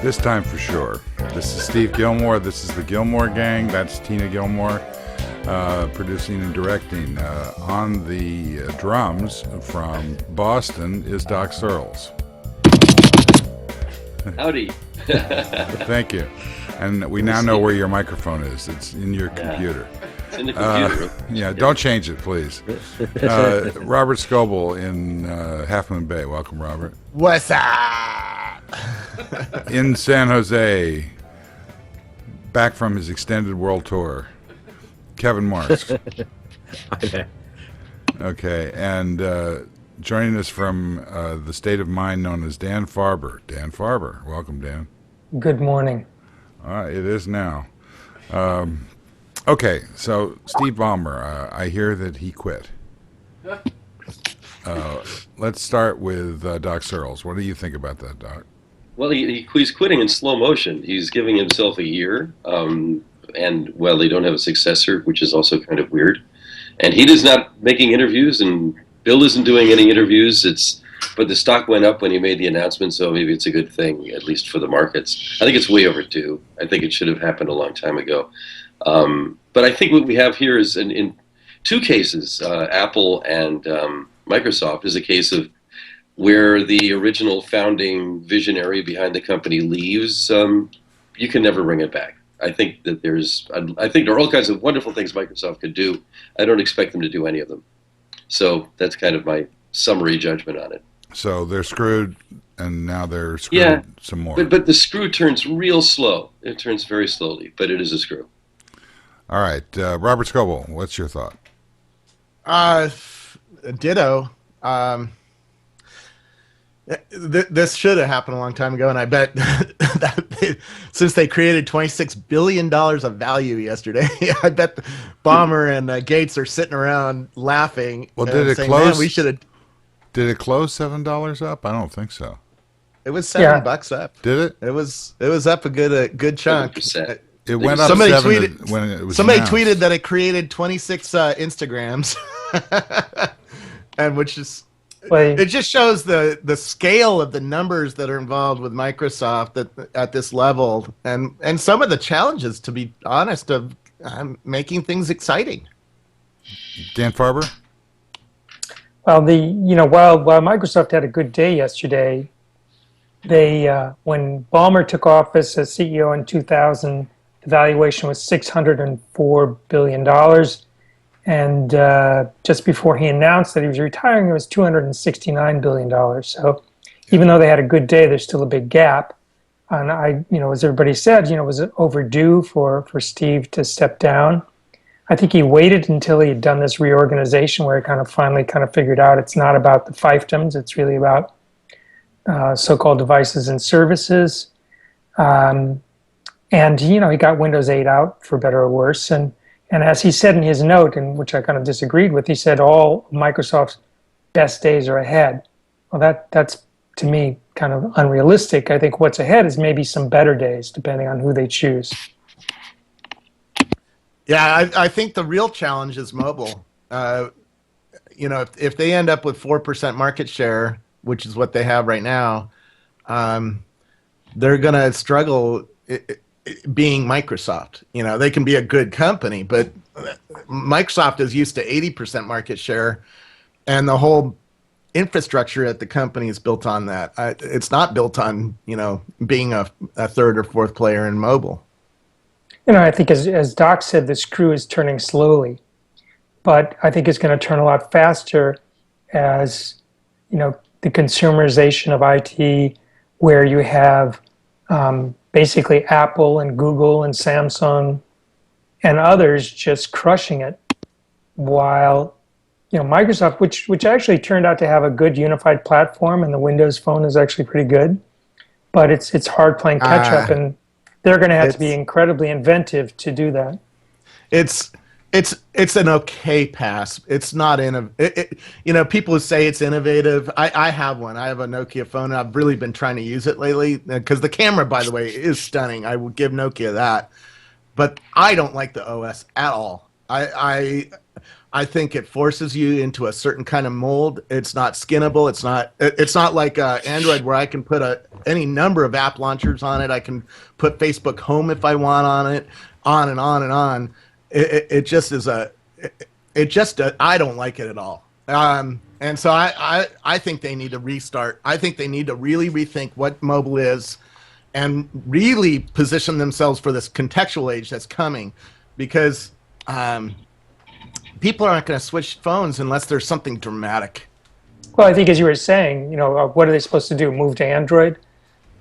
This time for sure. This is Steve Gillmor. This is the Gillmor Gang. That's Tina Gillmor producing and directing. On the drums from Boston is Doc Searls. Howdy. Thank you. And we now know where your microphone is. It's in your computer. It's in the computer. Yeah, don't change it, please. Robert Scoble in Half Moon Bay. Welcome, Robert. What's up? In San Jose, back from his extended world tour, Kevin Marks. Okay, and joining us from the state of mind known as Dan Farber. Dan Farber. Welcome, Dan. Good morning. All right, it is now. Okay, so Steve Ballmer, I hear that he quit. Let's start with Doc Searls. What do you think about that, Doc? Well, he's quitting in slow motion. He's giving himself a year, and, well, they don't have a successor, which is also kind of weird. And he is not making interviews, and Bill isn't doing any interviews. But the stock went up when he made the announcement, so maybe it's a good thing, at least for the markets. I think it's way overdue. I think it should have happened a long time ago. But I think what we have here is, in two cases, Apple and Microsoft, is a case of where the original founding visionary behind the company leaves. You can never bring it back. I think that there are all kinds of wonderful things Microsoft could do. I don't expect them to do any of them. So that's kind of my summary judgment on it. So they're screwed, and now they're screwed some more. But the screw turns real slow. It turns very slowly, but it is a screw. All right, Robert Scoble, what's your thought? Ditto. This should have happened a long time ago, and I bet that since they created $26 billion of value yesterday, I bet Ballmer and Gates are sitting around laughing. Well, did it saying, close? Man, we should have. Did it close $7 up? I don't think so. It was $7 up. Did it? It was up a good chunk. 7%. It went up Somebody 7 tweeted, when it was somebody announced. tweeted that it created 26 Instagrams, and which is it just shows the scale of the numbers that are involved with Microsoft at this level, and some of the challenges, to be honest, of making things exciting. Dan Farber? Well, while Microsoft had a good day yesterday, they when Ballmer took office as CEO in 2000, the valuation was $604 billion. And just before he announced that he was retiring, it was $269 billion. So even though they had a good day, there's still a big gap. And as everybody said, was it overdue for Steve to step down? I think he waited until he had done this reorganization where he finally figured out it's not about the fiefdoms, it's really about so-called devices and services. And he got Windows 8 out, for better or worse. And as he said in his note, and which I kind of disagreed with, he said all Microsoft's best days are ahead. Well, that's to me kind of unrealistic. I think what's ahead is maybe some better days, depending on who they choose. Yeah, I think the real challenge is mobile. If they end up with 4% market share, which is what they have right now, they're going to struggle being Microsoft. They can be a good company, but Microsoft is used to 80% market share, and the whole infrastructure at the company is built on that. It's not built on, being a third or fourth player in mobile. I think as Doc said, the screw is turning slowly, but I think it's going to turn a lot faster as, the consumerization of IT, where you have basically Apple and Google and Samsung and others just crushing it, while Microsoft, which actually turned out to have a good unified platform, and the Windows Phone is actually pretty good, but it's hard playing catch up, and they're going to have to be incredibly inventive to do that. It's an okay pass. It's not people who say it's innovative. I have one. I have a Nokia phone, and I've really been trying to use it lately because the camera, by the way, is stunning. I will give Nokia that, but I don't like the OS at all. I think it forces you into a certain kind of mold. It's not skinnable. It's not like Android where I can put any number of app launchers on it. I can put Facebook Home if I want on it, on and on and on. It just is I don't like it at all. And so I think they need to restart. I think they need to really rethink what mobile is and really position themselves for this contextual age that's coming, because people aren't going to switch phones unless there's something dramatic. Well, I think as you were saying, what are they supposed to do? Move to Android?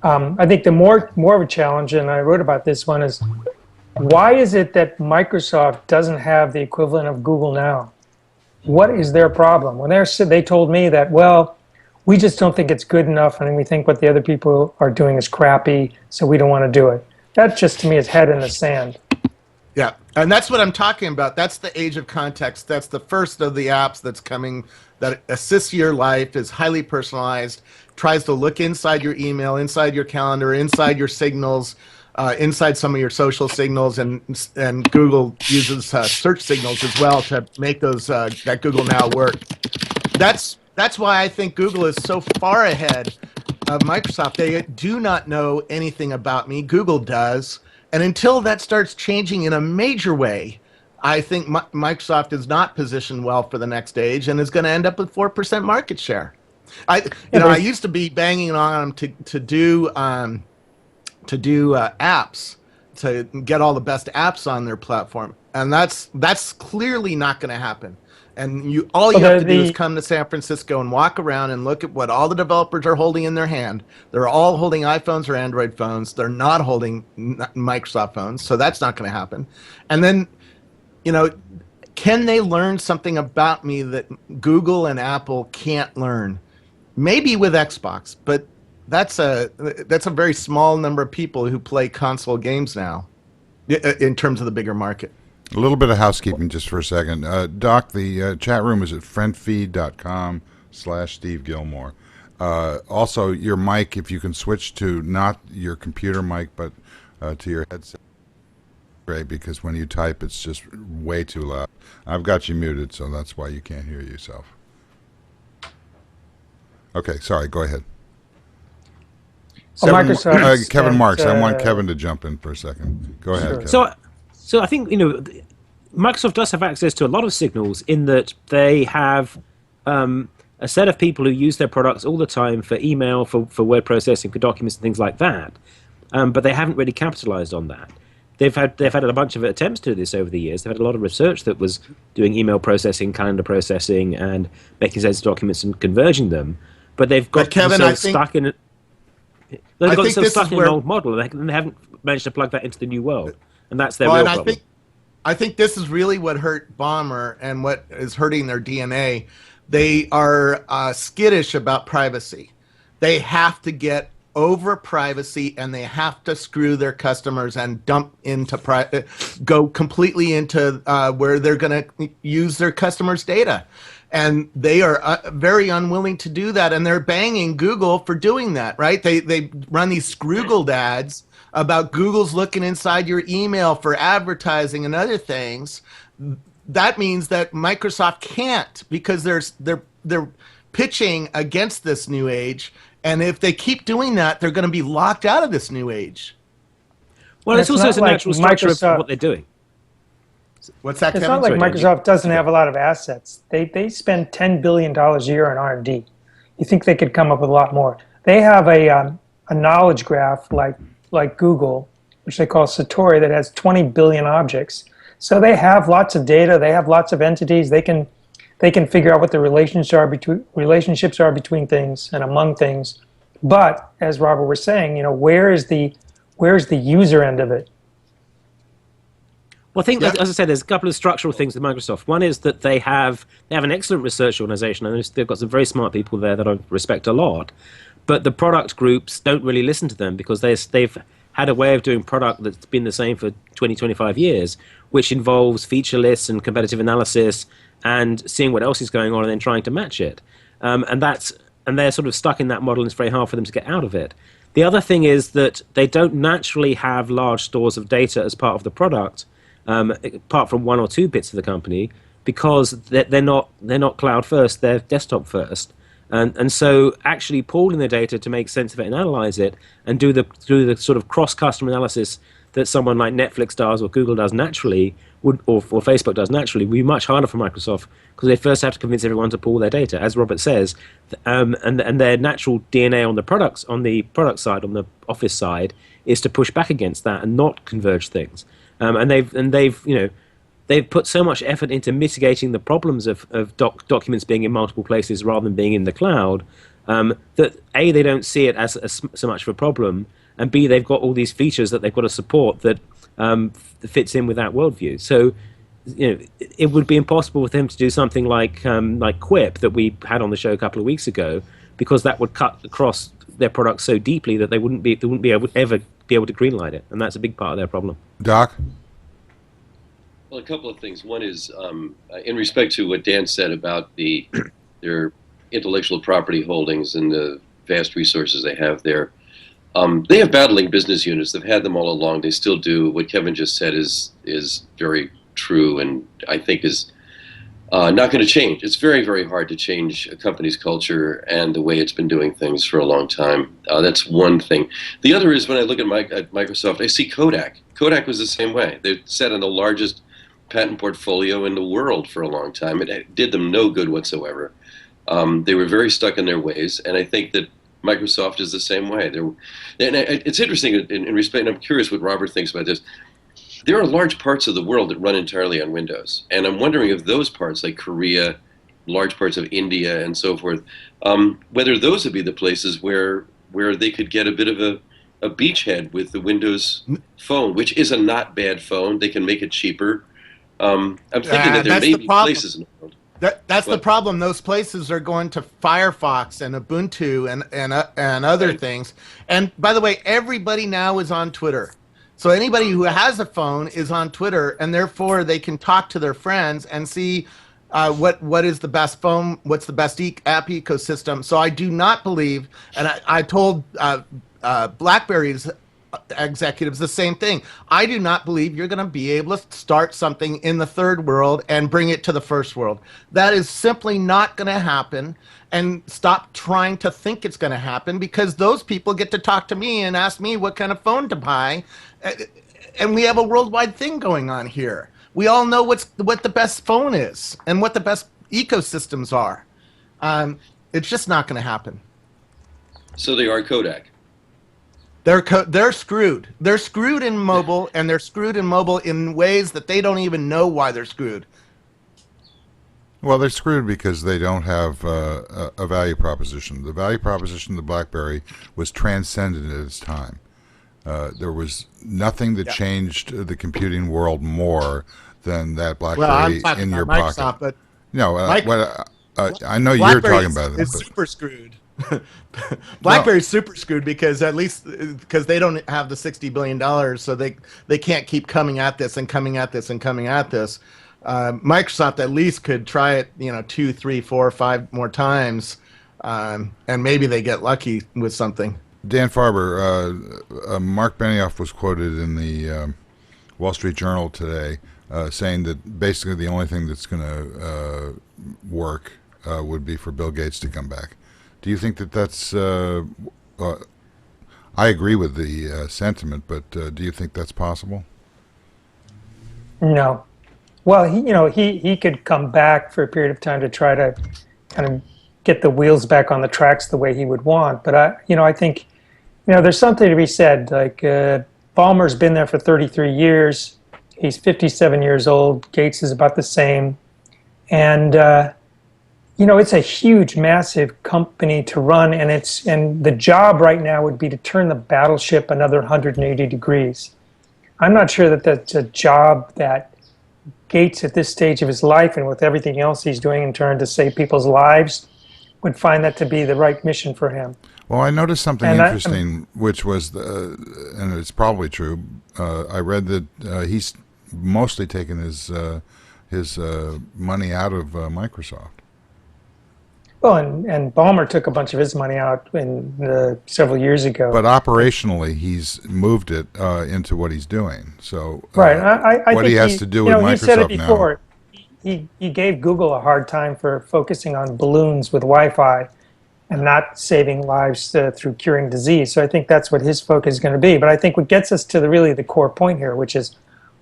I think the more of a challenge, and I wrote about this one, is why is it that Microsoft doesn't have the equivalent of Google Now? What is their problem? When they told me that, well, we just don't think it's good enough, and we think what the other people are doing is crappy, so we don't want to do it. That just to me is head in the sand. Yeah, and that's what I'm talking about. That's the age of context. That's the first of the apps that's coming that assists your life, is highly personalized, tries to look inside your email, inside your calendar, inside your signals, inside some of your social signals, and Google uses search signals as well to make those that Google Now work. That's why I think Google is so far ahead of Microsoft. They do not know anything about me. Google does. And until that starts changing in a major way, I think Microsoft is not positioned well for the next stage and is going to end up with 4% market share. I used to be banging on them to do apps, to get all the best apps on their platform, and that's clearly not going to happen. And all you have to do is come to San Francisco and walk around and look at what all the developers are holding in their hand. They're all holding iPhones or Android phones. They're not holding Microsoft phones, so that's not going to happen. And then, can they learn something about me that Google and Apple can't learn? Maybe with Xbox, but that's a very small number of people who play console games now in terms of the bigger market. A little bit of housekeeping just for a second. Doc, the chat room is at friendfeed.com/Steve Gillmor. Also, your mic, if you can switch to not your computer mic, but to your headset, great, because when you type, it's just way too loud. I've got you muted, so that's why you can't hear yourself. Okay, sorry, go ahead. Microsoft Kevin Marks, I want Kevin to jump in for a second. Go ahead, Kevin. So I think, Microsoft does have access to a lot of signals in that they have a set of people who use their products all the time for email, for word processing, for documents and things like that, but they haven't really capitalized on that. They've had a bunch of attempts to do this over the years. They've had a lot of research that was doing email processing, calendar processing, and making sense of documents and converging them, but they've got stuck in an old model, and they haven't managed to plug that into the new world. And that's their real problem. I think this is really what hurt Ballmer and what is hurting their DNA. They are skittish about privacy. They have to get over privacy, and they have to screw their customers and go completely into where they're going to use their customers' data. And they are very unwilling to do that, and they're banging Google for doing that, right? They run these Scroogled ads about Google's looking inside your email for advertising and other things. That means that Microsoft can't, because they're pitching against this new age, and if they keep doing that, they're going to be locked out of this new age. Well, it's also a natural structure of what they're doing. What's that, It's Kevin? not like Microsoft doesn't have a lot of assets. They spend $10 billion a year on R&D. You think they could come up with a lot more? They have a knowledge graph like Google, which they call Satori, that has 20 billion objects. So they have lots of data. They have lots of entities. They can figure out what the relationships are between things and among things. But as Robert was saying, where's the user end of it? Well, I think, as I said, there's a couple of structural things with Microsoft. One is that they have an excellent research organization, and they've got some very smart people there that I respect a lot. But the product groups don't really listen to them, because they've had a way of doing product that's been the same for 20, 25 years, which involves feature lists and competitive analysis and seeing what else is going on and then trying to match it. And they're sort of stuck in that model, and it's very hard for them to get out of it. The other thing is that they don't naturally have large stores of data as part of the product, apart from one or two bits of the company, because they're not cloud first, they're desktop first. And so actually pooling the data to make sense of it and analyze it and do the sort of cross-customer analysis that someone like Netflix does or Google does naturally or Facebook does naturally would be much harder for Microsoft, because they first have to convince everyone to pool their data, as Robert says, and their natural DNA on the product side, on the Office side, is to push back against that and not converge things. And they've put so much effort into mitigating the problems of documents being in multiple places rather than being in the cloud, that A, they don't see it as so much of a problem, and B, they've got all these features that they've got to support that fits in with that worldview. So, it would be impossible for them to do something like Quip that we had on the show a couple of weeks ago, because that would cut across their products so deeply that they wouldn't ever be able to greenlight it, and that's a big part of their problem. Doc? Well, a couple of things. One is, in respect to what Dan said about their intellectual property holdings and the vast resources they have there. They have battling business units. They've had them all along. They still do. What Kevin just said is very true, and I think is not going to change. It's very, very hard to change a company's culture and the way it's been doing things for a long time. That's one thing. The other is, when I look at Microsoft, I see Kodak. Kodak was the same way. They sat on the largest patent portfolio in the world for a long time. It did them no good whatsoever. They were very stuck in their ways, and I think that Microsoft is the same way. It's interesting in respect, and I'm curious what Robert thinks about this. There are large parts of the world that run entirely on Windows, and I'm wondering if those parts, like Korea, large parts of India, and so forth, whether those would be the places where they could get a bit of a beachhead with the Windows Phone, which is a not bad phone. They can make it cheaper. I'm thinking that there may be places in the world. That's the problem. Those places are going to Firefox and Ubuntu and other things. And by the way, everybody now is on Twitter. So anybody who has a phone is on Twitter, and therefore they can talk to their friends and see what is the best phone, what's the best app ecosystem. So I do not believe, and I told BlackBerry's executives the same thing. I do not believe you're going to be able to start something in the third world and bring it to the first world. That is simply not going to happen. And stop trying to think it's going to happen, because those people get to talk to me and ask me what kind of phone to buy. And we have a worldwide thing going on here. We all know what the best phone is and what the best ecosystems are. It's just not going to happen. So they are Kodak. They're screwed. They're screwed in mobile, and they're screwed in mobile in ways that they don't even know why they're screwed. Well, they're screwed because they don't have a value proposition. The value proposition of the BlackBerry was transcendent at its time. There was nothing that changed the computing world more than that BlackBerry in your pocket. But no, I know you're talking about it. It's super screwed. BlackBerry's super screwed because they don't have the $60 billion, so they can't keep coming at this and coming at this and coming at this. Microsoft at least could try it, 2, 3, 4, 5 more times, and maybe they get lucky with something. Dan Farber, Mark Benioff was quoted in the Wall Street Journal today saying that basically the only thing that's going to work would be for Bill Gates to come back. Do you think that that's? I agree with the sentiment, but do you think that's possible? No. Well, he could come back for a period of time to try to kind of get the wheels back on the tracks the way he would want. But I think, there's something to be said. Like Ballmer's been there for 33 years. He's 57 years old. Gates is about the same, and it's a huge, massive company to run, and the job right now would be to turn the battleship another 180 degrees. I'm not sure that that's a job that Gates, at this stage of his life and with everything else he's doing in turn to save people's lives, would find that to be the right mission for him. Well, I noticed something interesting, which was, and it's probably true. I read that he's mostly taken his money out of Microsoft. Well, and Ballmer took a bunch of his money out several years ago. But operationally, he's moved it into what he's doing. So right, I what think he has to do with Microsoft he said it before. he gave Google a hard time for focusing on balloons with Wi-Fi and not saving lives through curing disease. So I think that's what his focus is going to be. But I think what gets us to really the core point here, which is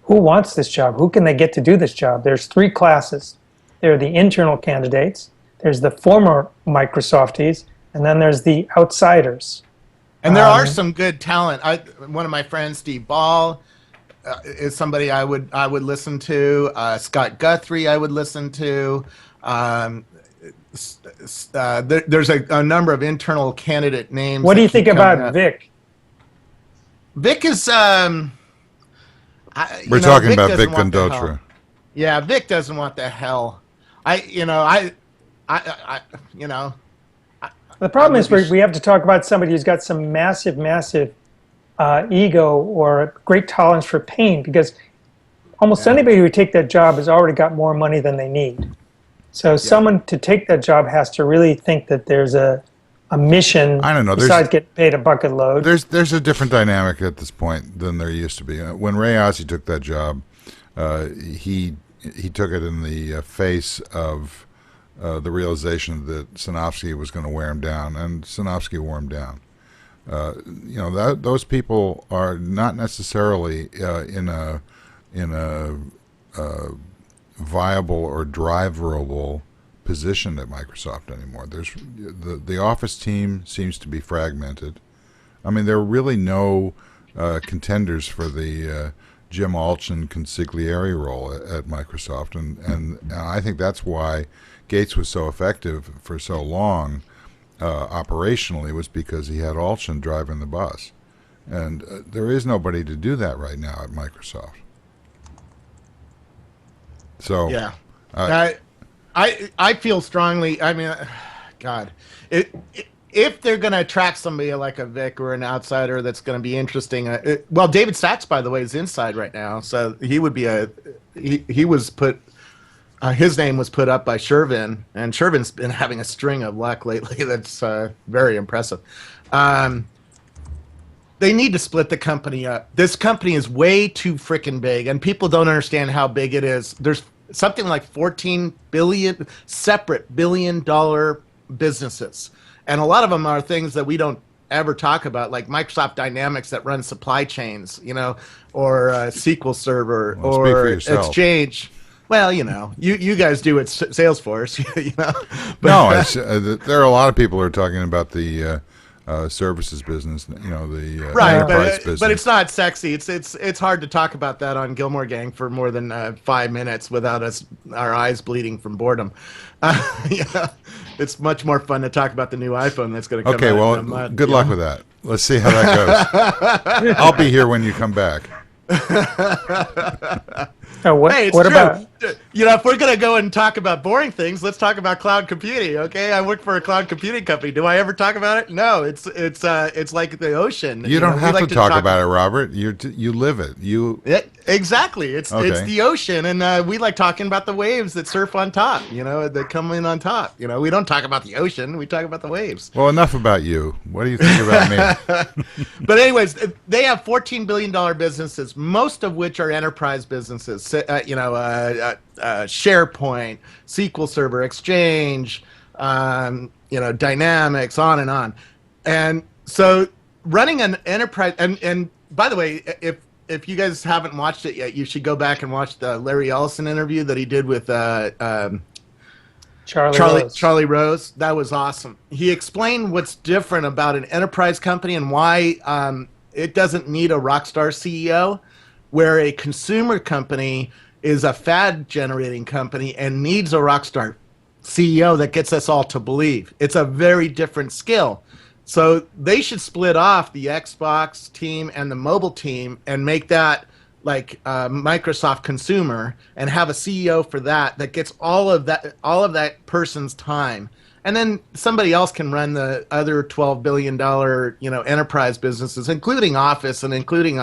who wants this job? Who can they get to do this job? There's three classes. There are the internal candidates, there's the former Microsofties, and then there's the outsiders. And there are some good talent. One of my friends, Steve Ball, is somebody I would listen to. Scott Guthrie, I would listen to. There's a number of internal candidate names. What do you think about Vic? Vic is. We're talking Vic about Vic doesn't want the Vendotra. hell. Yeah, Vic doesn't want the hell. The problem is we have to talk about somebody who's got some massive ego or great tolerance for pain, because almost anybody who would take that job has already got more money than they need. So someone to take that job has to really think that there's a mission. I don't know. Besides getting paid a bucket load. There's a different dynamic at this point than there used to be. When Ray Ozzie took that job, he took it in the face of the realization that Sinofsky was going to wear him down, and Sinofsky wore him down. Those people are not necessarily in a viable or driverable position at Microsoft anymore. There's the Office team seems to be fragmented. I mean, there are really no contenders for the Jim Alchin consigliere role at Microsoft, and I think that's why Gates was so effective for so long operationally, was because he had Alchin driving the bus, and there is nobody to do that right now at Microsoft. So yeah, I feel strongly. I mean, God, if they're going to attract somebody like a Vic or an outsider that's going to be interesting, well, David Sachs, by the way, is inside right now, so he would be he was put. His name was put up by Shervin, and Shervin's been having a string of luck lately. That's very impressive. They need to split the company up. This company is way too freaking big, and people don't understand how big it is. There's something like 14 billion separate billion-dollar businesses, and a lot of them are things that we don't ever talk about, like Microsoft Dynamics that runs supply chains, or SQL Server, or Exchange. Well, you guys do it, Salesforce, But, no, there are a lot of people who are talking about the services business, the enterprise business. But it's not sexy. It's hard to talk about that on Gillmor Gang for more than 5 minutes without our eyes bleeding from boredom. It's much more fun to talk about the new iPhone that's going to come out. Okay, well, good luck with that. Let's see how that goes. I'll be here when you come back. What about? If we're gonna go and talk about boring things, let's talk about cloud computing. Okay, I work for a cloud computing company. Do I ever talk about it? No. It's like the ocean. You don't have to talk about it, Robert. You live it. Exactly. It's the ocean, and we like talking about the waves that surf on top. That come in on top. We don't talk about the ocean. We talk about the waves. Well, enough about you. What do you think about me? But anyways, they have $14 billion businesses, most of which are enterprise businesses. SharePoint, SQL Server, Exchange, Dynamics, on and on. And so running an enterprise, and by the way, if you guys haven't watched it yet, you should go back and watch the Larry Ellison interview that he did with Charlie Rose. That was awesome. He explained what's different about an enterprise company and why it doesn't need a rock star CEO, where a consumer company is a fad-generating company and needs a rock star CEO that gets us all to believe. It's a very different skill. So they should split off the Xbox team and the mobile team and make that like Microsoft Consumer, and have a CEO for that gets all of that person's time. And then somebody else can run the other $12 billion enterprise businesses, including Office and including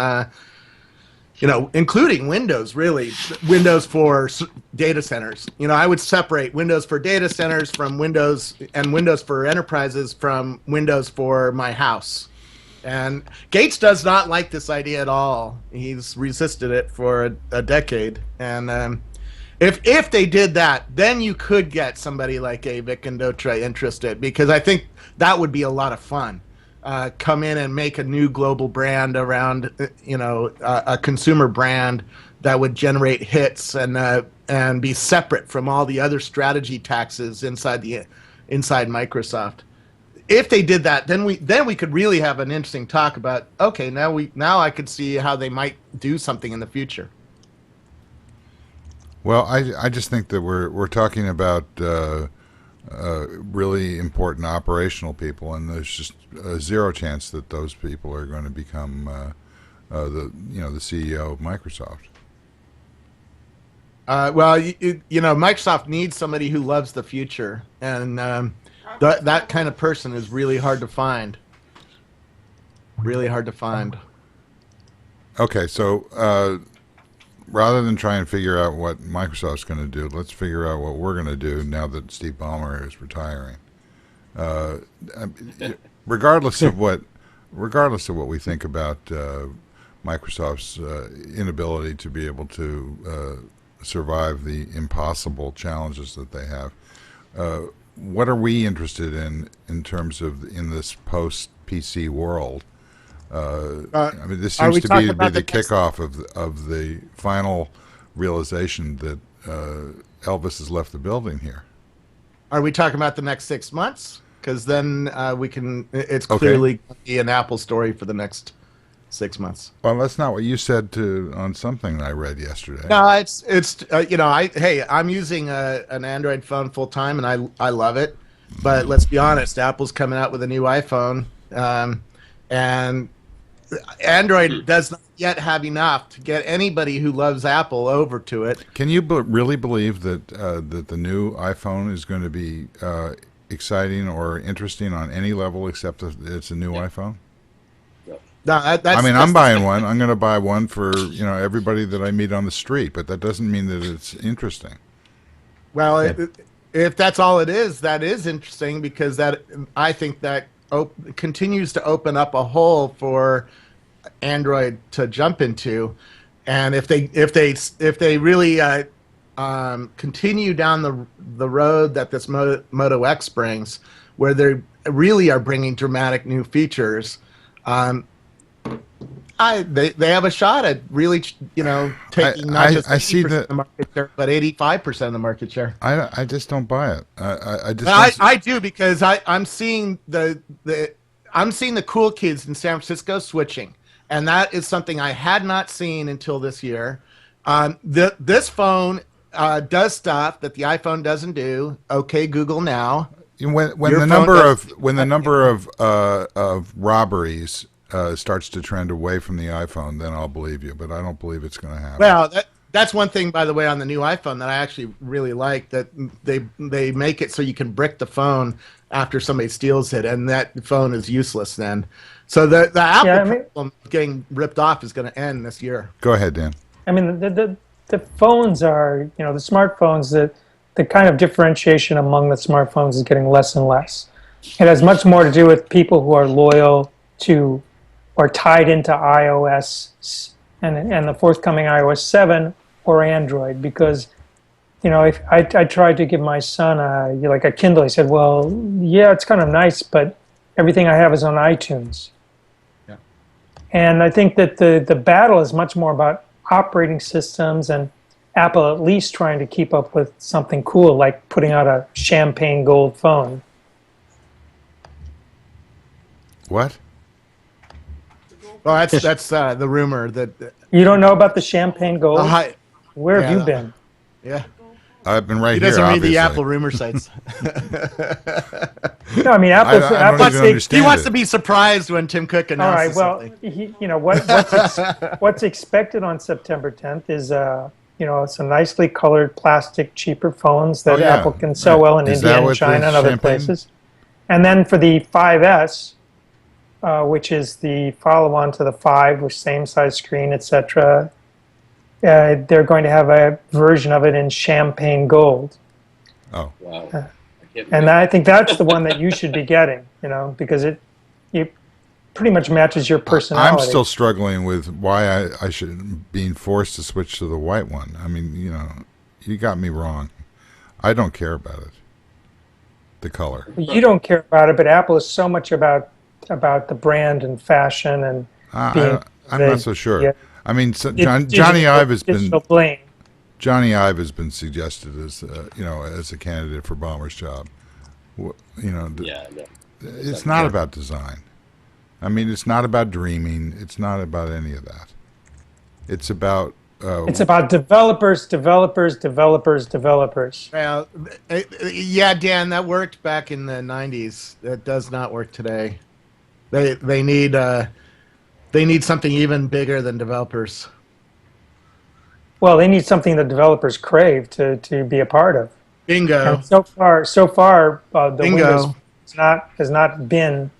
Windows, really. Windows for data centers. I would separate Windows for data centers from Windows, and Windows for enterprises from Windows for my house. And Gates does not like this idea at all. He's resisted it for a decade. And If they did that, then you could get somebody like a Vic and Dotre interested, because I think that would be a lot of fun. Come in and make a new global brand around, a consumer brand that would generate hits and be separate from all the other strategy taxes inside Microsoft. If they did that, then we could really have an interesting talk about, okay, now I could see how they might do something in the future. Well, I just think that we're talking about really important operational people, and there's just zero chance that those people are going to become the CEO of Microsoft. Well, Microsoft needs somebody who loves the future, and that kind of person is really hard to find. Really hard to find. Okay, so rather than try and figure out what Microsoft's going to do, let's figure out what we're going to do now that Steve Ballmer is retiring. Regardless of what we think about Microsoft's inability to be able to survive the impossible challenges that they have, what are we interested in terms of in this post-PC world? This seems to be the kickoff of the final realization that Elvis has left the building here. Are we talking about the next 6 months? Because then we can. It's clearly going to be an Apple story for the next 6 months. Well, that's not what you said on something I read yesterday. No, it's I'm using an Android phone full time, and I love it. But let's be honest, Apple's coming out with a new iPhone, and Android does not yet have enough to get anybody who loves Apple over to it. Can you really believe that the new iPhone is going to be exciting or interesting on any level except that it's a new iPhone? No, I'm buying one. I'm going to buy one for everybody that I meet on the street, but that doesn't mean that it's interesting. Well, if that's all it is, that is interesting, because I think that continues to open up a hole for Android to jump into, and if they really continue down the road that this Moto X brings, where they really are bringing dramatic new features, they have a shot at really taking not just 80% of the market share, but 85% of the market share. I just don't buy it. I do, because I'm seeing the cool kids in San Francisco switching, and that is something I had not seen until this year. This phone does stuff that the iPhone doesn't do. Okay, Google now. When the number of robberies starts to trend away from the iPhone, then I'll believe you. But I don't believe it's going to happen. Well, that's one thing, by the way, on the new iPhone that I actually really like, that they make it so you can brick the phone after somebody steals it, and that phone is useless then. So the Apple problem getting ripped off is going to end this year. Go ahead, Dan. I mean, the phones are, the smartphones, the kind of differentiation among the smartphones is getting less and less. It has much more to do with people who are loyal to or tied into iOS and the forthcoming iOS 7 or Android, because if I tried to give my son a Kindle, he said, well, yeah, it's kind of nice, but everything I have is on iTunes. Yeah. And I think that the battle is much more about operating systems, and Apple at least trying to keep up with something cool, like putting out a champagne gold phone. What? Well, that's the rumor that. You don't know about the champagne gold? Where have you been? Yeah. I've been right here. He doesn't read obviously. the Apple rumor sites. No, I mean, he wants to be surprised when Tim Cook announces something. What's expected on September 10th is some nicely colored plastic, cheaper phones that Apple can sell well in India and China and other places. And then for the 5S, which is the follow-on to the 5 with same size screen, etc., they're going to have a version of it in champagne gold. Oh, wow! And I think that's the one that you should be getting, because it pretty much matches your personality. I'm still struggling with why I should being forced to switch to the white one. I mean, You got me wrong. I don't care about it. The color. You don't care about it, but Apple is so much about the brand and fashion and being. I'm not so sure. Yeah, I mean, Johnny Ive has been blame. Johnny Ive has been suggested as as a candidate for Ballmer's job. Yeah, no. It's not about design. I mean, it's not about dreaming. It's not about any of that. It's about developers. Well, yeah, Dan, that worked back in the '90s. That does not work today. They need something even bigger than developers. Well, they need something that developers crave to be a part of. Bingo. And so far, the Bingo. Windows has not been.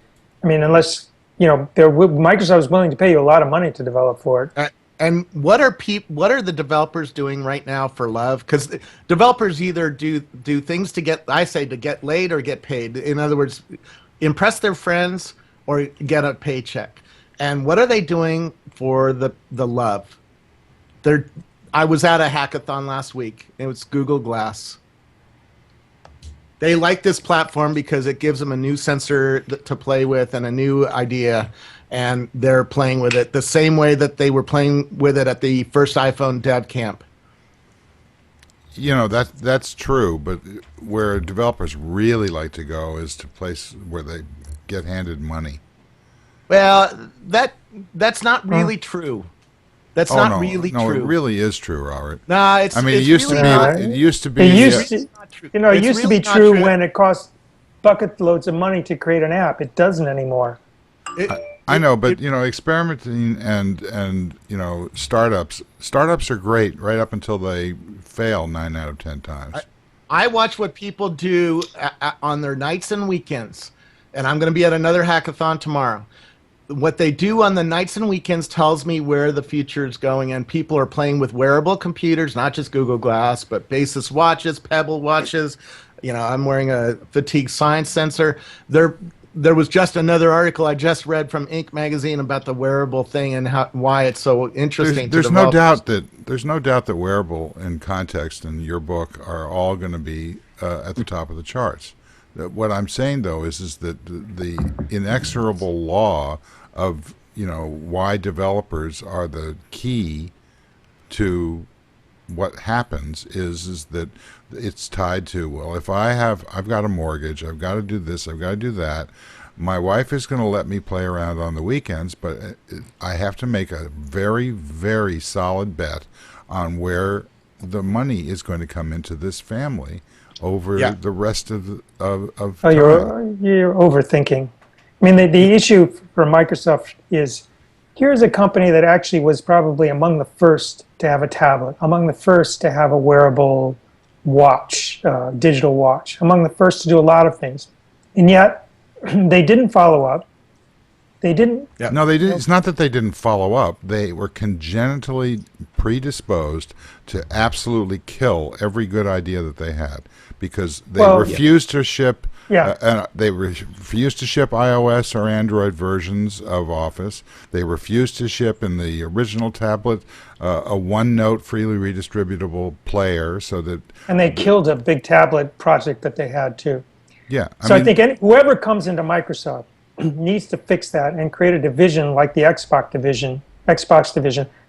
I mean, unless Microsoft is willing to pay you a lot of money to develop for it. And what are the developers doing right now for love? Because developers either do things to get laid or get paid. In other words, impress their friends or get a paycheck. And what are they doing for the love? I was at a hackathon last week. It was Google Glass. They like this platform because it gives them a new sensor to play with and a new idea, and they're playing with it the same way that they were playing with it at the first iPhone dev camp. That's true, but where developers really like to go is to place where they get handed money. Well, that's not really true. That's not really true. No, it really is true, Robert. No, it's. I mean, it's it used really to be. not. It used to be. It used to, it used to be really not true when it cost bucket loads of money to create an app. It doesn't anymore. I know, but experimenting and startups are great right up until they fail 9 out of 10 times. I watch what people do on their nights and weekends, and I'm going to be at another hackathon tomorrow. What they do on the nights and weekends tells me where the future is going, and people are playing with wearable computers, not just Google Glass, but Basis watches, Pebble watches. I'm wearing a fatigue science sensor. There was just another article I just read from Inc. magazine about the wearable thing and why it's so interesting. There's no doubt that wearable in context in your book are all going to be at the top of the charts. What I'm saying though is that the inexorable law of why developers are the key to what happens is that it's tied to, well, if I've got a mortgage, I've got to do this, I've got to do that. My wife is going to let me play around on the weekends, but I have to make a very, very solid bet on where the money is going to come into this family over the rest of time. You're overthinking. I mean, the issue for Microsoft is, here's a company that actually was probably among the first to have a tablet, among the first to have a wearable watch, digital watch, among the first to do a lot of things. And yet, they didn't follow up. They didn't. Yeah. No, they didn't. It's not that they didn't follow up. They were congenitally predisposed to absolutely kill every good idea that they had because they refused to ship. Yeah. They refused to ship iOS or Android versions of Office. They refused to ship in the original tablet a OneNote freely redistributable player, so that. And they killed a big tablet project that they had too. Yeah. I think whoever comes into Microsoft needs to fix that and create a division like the Xbox division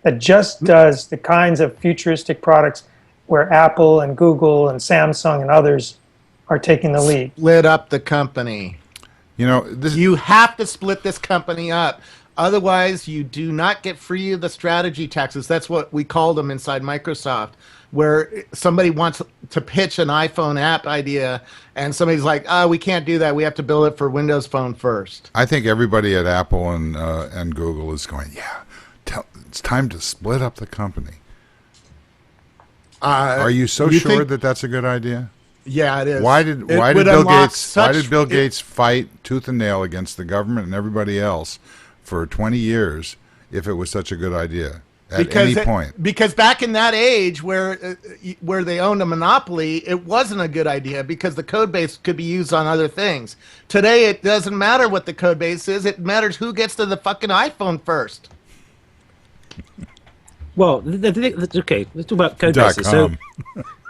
that just does the kinds of futuristic products where Apple and Google and Samsung and others are taking the lead. Split up the company. You have to split this company up. Otherwise, you do not get free of the strategy taxes. That's what we call them inside Microsoft, where somebody wants to pitch an iPhone app idea, and somebody's like, "Oh, we can't do that. We have to build it for Windows Phone first." I think everybody at Apple and Google is going, it's time to split up the company. Are you so sure that that's a good idea? Yeah, it is. Why did Bill Gates fight tooth and nail against the government and everybody else for 20 years if it was such a good idea at any point? Because back in that age where they owned a monopoly, it wasn't a good idea because the code base could be used on other things. Today, it doesn't matter what the code base is. It matters who gets to the fucking iPhone first. Well, okay, let's talk about code bases. So,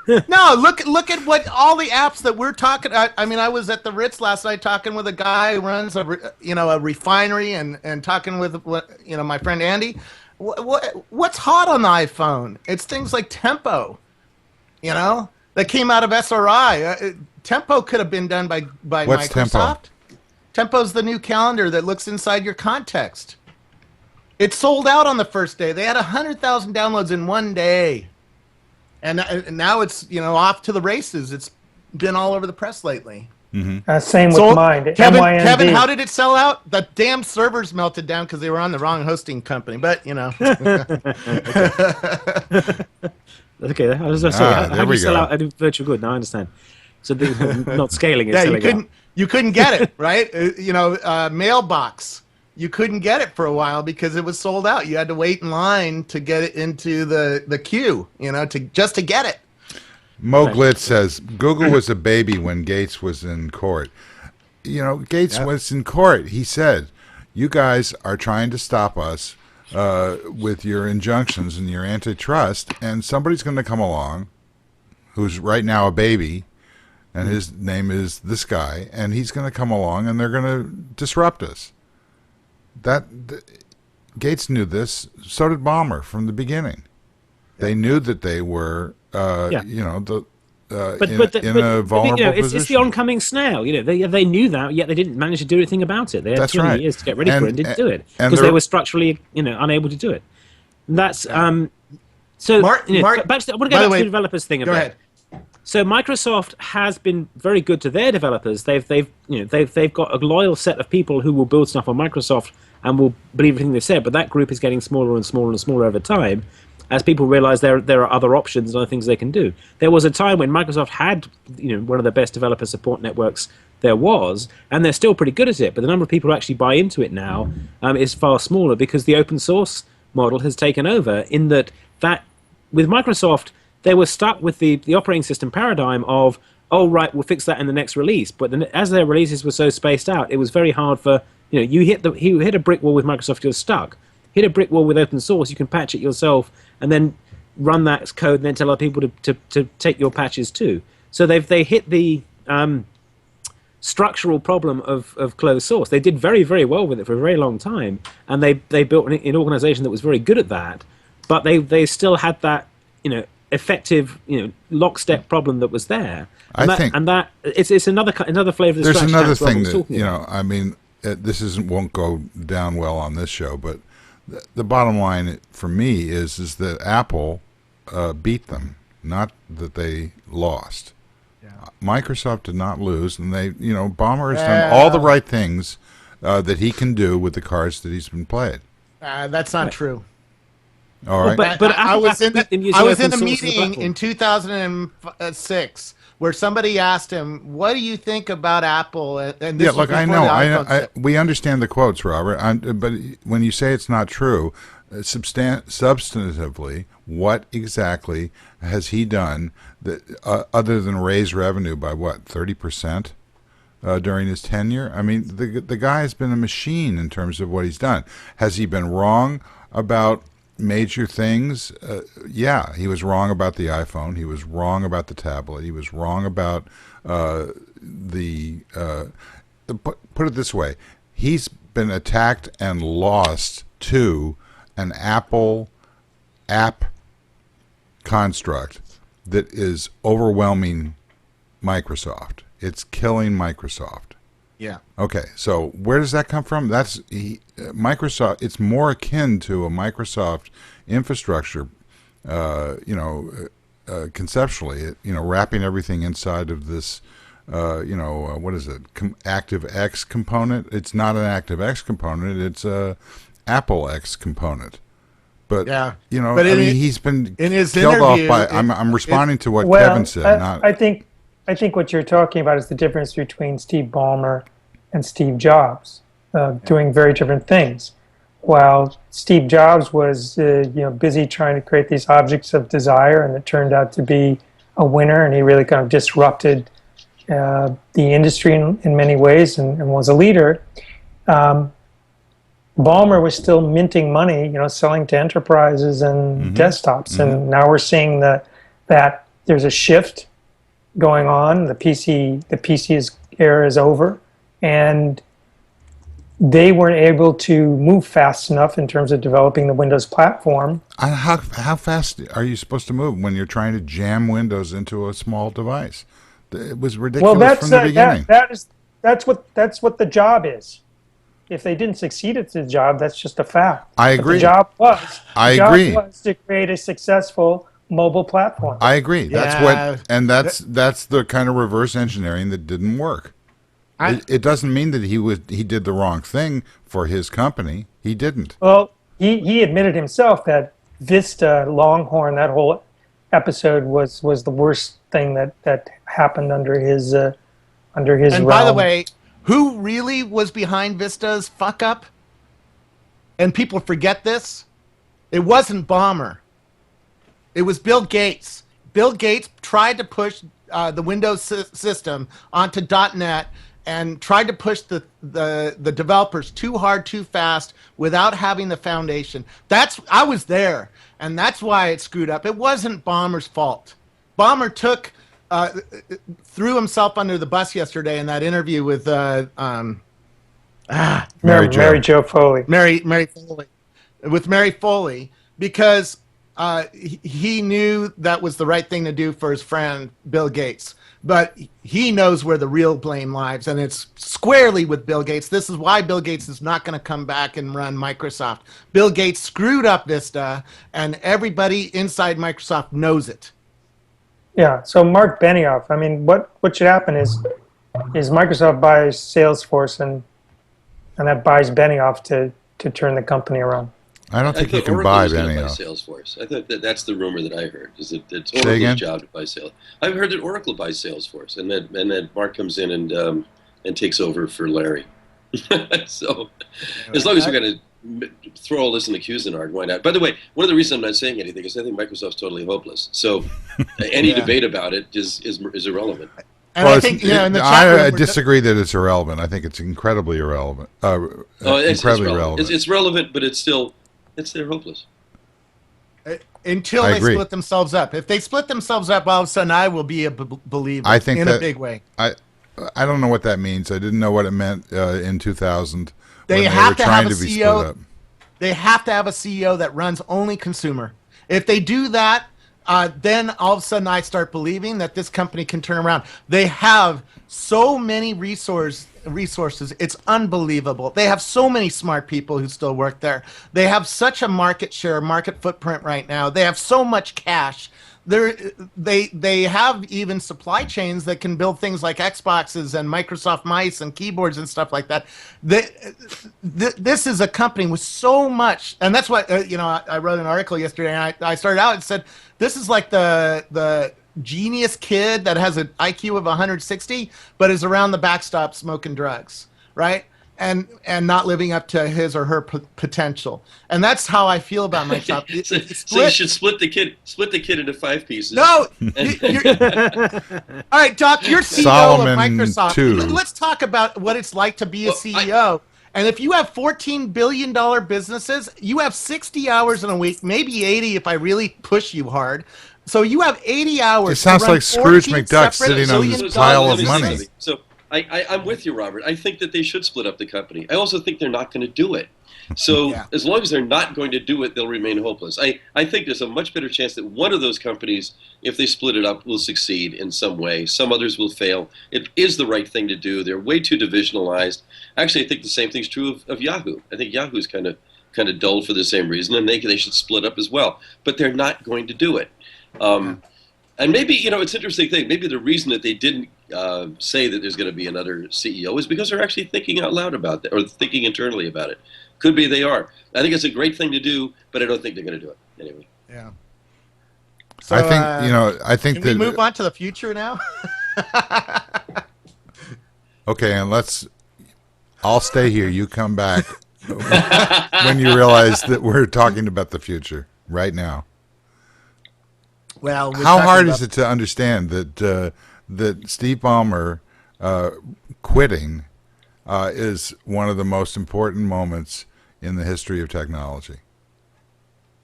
No, look at what all the apps that we're talking. I mean, I was at the Ritz last night talking with a guy who runs a refinery and talking with my friend Andy. What's hot on the iPhone? It's things like Tempo, that came out of SRI. Tempo could have been done by What's Microsoft. Tempo's the new calendar that looks inside your context. It sold out on the first day. They had 100,000 downloads in one day. And now it's off to the races. It's been all over the press lately. Same with mine. Kevin, how did it sell out? The damn servers melted down because they were on the wrong hosting company. But Okay, I was sorry. How do you sell out a virtual good? Now I understand. So not scaling it. Yeah, you couldn't get it, right? Mailbox. You couldn't get it for a while because it was sold out. You had to wait in line to get it into the queue, just to get it. Mo Glitz says Google was a baby when Gates was in court. Gates was in court. He said, "You guys are trying to stop us with your injunctions and your antitrust, and somebody's going to come along who's right now a baby, and his name is this guy, and he's going to come along, and they're going to disrupt us." Gates knew this. So did Ballmer from the beginning. They knew that they were, in a vulnerable position. It's the oncoming snail. They knew that, yet they didn't manage to do anything about it. They had 20 years to get ready for it and didn't do it because they were structurally, unable to do it. And that's so. Mark, I want to go back to the developers thing a bit. Go ahead. So Microsoft has been very good to their developers. They've got a loyal set of people who will build stuff on Microsoft and will believe everything they said. But that group is getting smaller and smaller and smaller over time, as people realize there are other options and other things they can do. There was a time when Microsoft had one of the best developer support networks there was, and they're still pretty good at it. But the number of people who actually buy into it now is far smaller because the open source model has taken over. In that with Microsoft, they were stuck with the operating system paradigm of, oh, right, we'll fix that in the next release. But as their releases were so spaced out, it was very hard for, you hit a brick wall with Microsoft, you're stuck. Hit a brick wall with open source, you can patch it yourself and then run that code and then tell other people to take your patches too. So they hit the structural problem of closed source. They did very, very well with it for a very long time. And they built an organization that was very good at that. But they still had that, effective, lockstep problem that was there. And I think it's another flavor of the there's scratch another that's what I thing was that talking about. I mean, this won't go down well on this show, but the bottom line for me is that Apple beat them, not that they lost. Yeah. Microsoft did not lose, and Ballmer has done all the right things that he can do with the cards that he's been played. That's not true. All right. But I was in the meeting in 2006 where somebody asked him, "What do you think about Apple?" And this look, I know, we understand the quotes, Robert. But when you say it's not true, substantively, what exactly has he done that other than raise revenue by 30% during his tenure? I mean, the guy has been a machine in terms of what he's done. Has he been wrong about major things? Yeah, he was wrong about the iPhone. He was wrong about the tablet. He was wrong about put it this way, he's been attacked and lost to an Apple app construct that is overwhelming Microsoft. It's killing Microsoft. Yeah. Okay, so where does that come from? That's Microsoft. It's more akin to a Microsoft infrastructure, conceptually. Wrapping everything inside of this, what is it? ActiveX component. It's not an ActiveX component. It's a Apple X component. But yeah, he's been in his killed interview, off by. I'm responding to what Kevin said. I think what you're talking about is the difference between Steve Ballmer and Steve Jobs, doing very different things. While Steve Jobs was, busy trying to create these objects of desire, and it turned out to be a winner, and he really kind of disrupted the industry in many ways, and was a leader. Ballmer was still minting money, selling to enterprises and desktops, and now we're seeing that there's a shift going on. The PC era is over, and they weren't able to move fast enough in terms of developing the Windows platform. How fast are you supposed to move when you're trying to jam Windows into a small device? It was ridiculous from the beginning. That's what the job is. If they didn't succeed at the job, that's just a fact. I agree. But the job agree. was to create a successful mobile platform. I agree. Yeah. That's the kind of reverse engineering that didn't work. It doesn't mean that he did the wrong thing for his company. He didn't. Well, he admitted himself that Vista, Longhorn, that whole episode was the worst thing that happened under his And realm. by the way, who really was behind Vista's fuck up? And people forget this. It wasn't Ballmer. It was Bill Gates. Bill Gates tried to push the Windows system onto .NET and tried to push the developers too hard, too fast, without having the foundation. I was there, and that's why it screwed up. It wasn't Ballmer's fault. Ballmer threw himself under the bus yesterday in that interview with Mary Jo Foley. Mary Foley, with Mary Foley, because he knew that was the right thing to do for his friend Bill Gates. But he knows where the real blame lies, and it's squarely with Bill Gates. This is why Bill Gates is not going to come back and run Microsoft. Bill Gates screwed up Vista, and everybody inside Microsoft knows it. Yeah. So Mark Benioff. I mean, what should happen is Microsoft buys Salesforce, and that buys Benioff to turn the company around. I don't think you can Oracle buy was gonna Benioff. Salesforce. I thought that's the rumor that I heard. Is that it's Oracle's job to buy Salesforce. I've heard that Oracle buys Salesforce, and that Mark comes in and takes over for Larry. So, as long as we're going to throw all this in the Cuisinart, why not? By the way, one of the reasons I'm not saying anything is I think Microsoft's totally hopeless. So, any debate about it is irrelevant. And I think, in the chat I room, disagree that it's irrelevant. I think it's incredibly irrelevant. It's relevant. It's relevant, but they're hopeless. Until they split themselves up. If they split themselves up, all of a sudden I will be a believer. I think in a big way. I don't know what that means. I didn't know what it meant in 2000. They when have they to were have trying a to be CEO. split up. They have to have a CEO that runs only consumer. If they do that, then all of a sudden I start believing that this company can turn around. They have so many resources. It's unbelievable. They have so many smart people who still work there. They have such a market footprint right now. They have so much cash. They have even supply chains that can build things like Xboxes and Microsoft mice and keyboards and stuff like that. This is a company with so much, and that's what I wrote an article yesterday, and I started out and said this is like the genius kid that has an IQ of 160, but is around the backstop smoking drugs, right? And not living up to his or her potential. And that's how I feel about Microsoft. So you should split the kid into 5 pieces. No. All right, Doc, you're CEO Solomon of Microsoft. 2. Let's talk about what it's like to be a CEO. And if you have $14 billion businesses, you have 60 hours in a week, maybe 80 if I really push you hard. So you have 80 hours. It sounds like Scrooge McDuck sitting on So this pile let of me say money. something. So I'm with you, Robert. I think that they should split up the company. I also think they're not going to do it. So as long as they're not going to do it, they'll remain hopeless. I think there's a much better chance that one of those companies, if they split it up, will succeed in some way. Some others will fail. It is the right thing to do. They're way too divisionalized. Actually, I think the same thing's true of Yahoo. I think Yahoo's kind of dull for the same reason, and they should split up as well. But they're not going to do it. And maybe, it's an interesting thing. Maybe the reason that they didn't say that there's going to be another CEO is because they're actually thinking out loud about that, or thinking internally about it. Could be they are. I think it's a great thing to do, but I don't think they're going to do it anyway. Yeah. So, I think can we move on to the future now? Okay, and I'll stay here. You come back when you realize that we're talking about the future right now. Well, how hard is it to understand that Steve Ballmer quitting is one of the most important moments in the history of technology?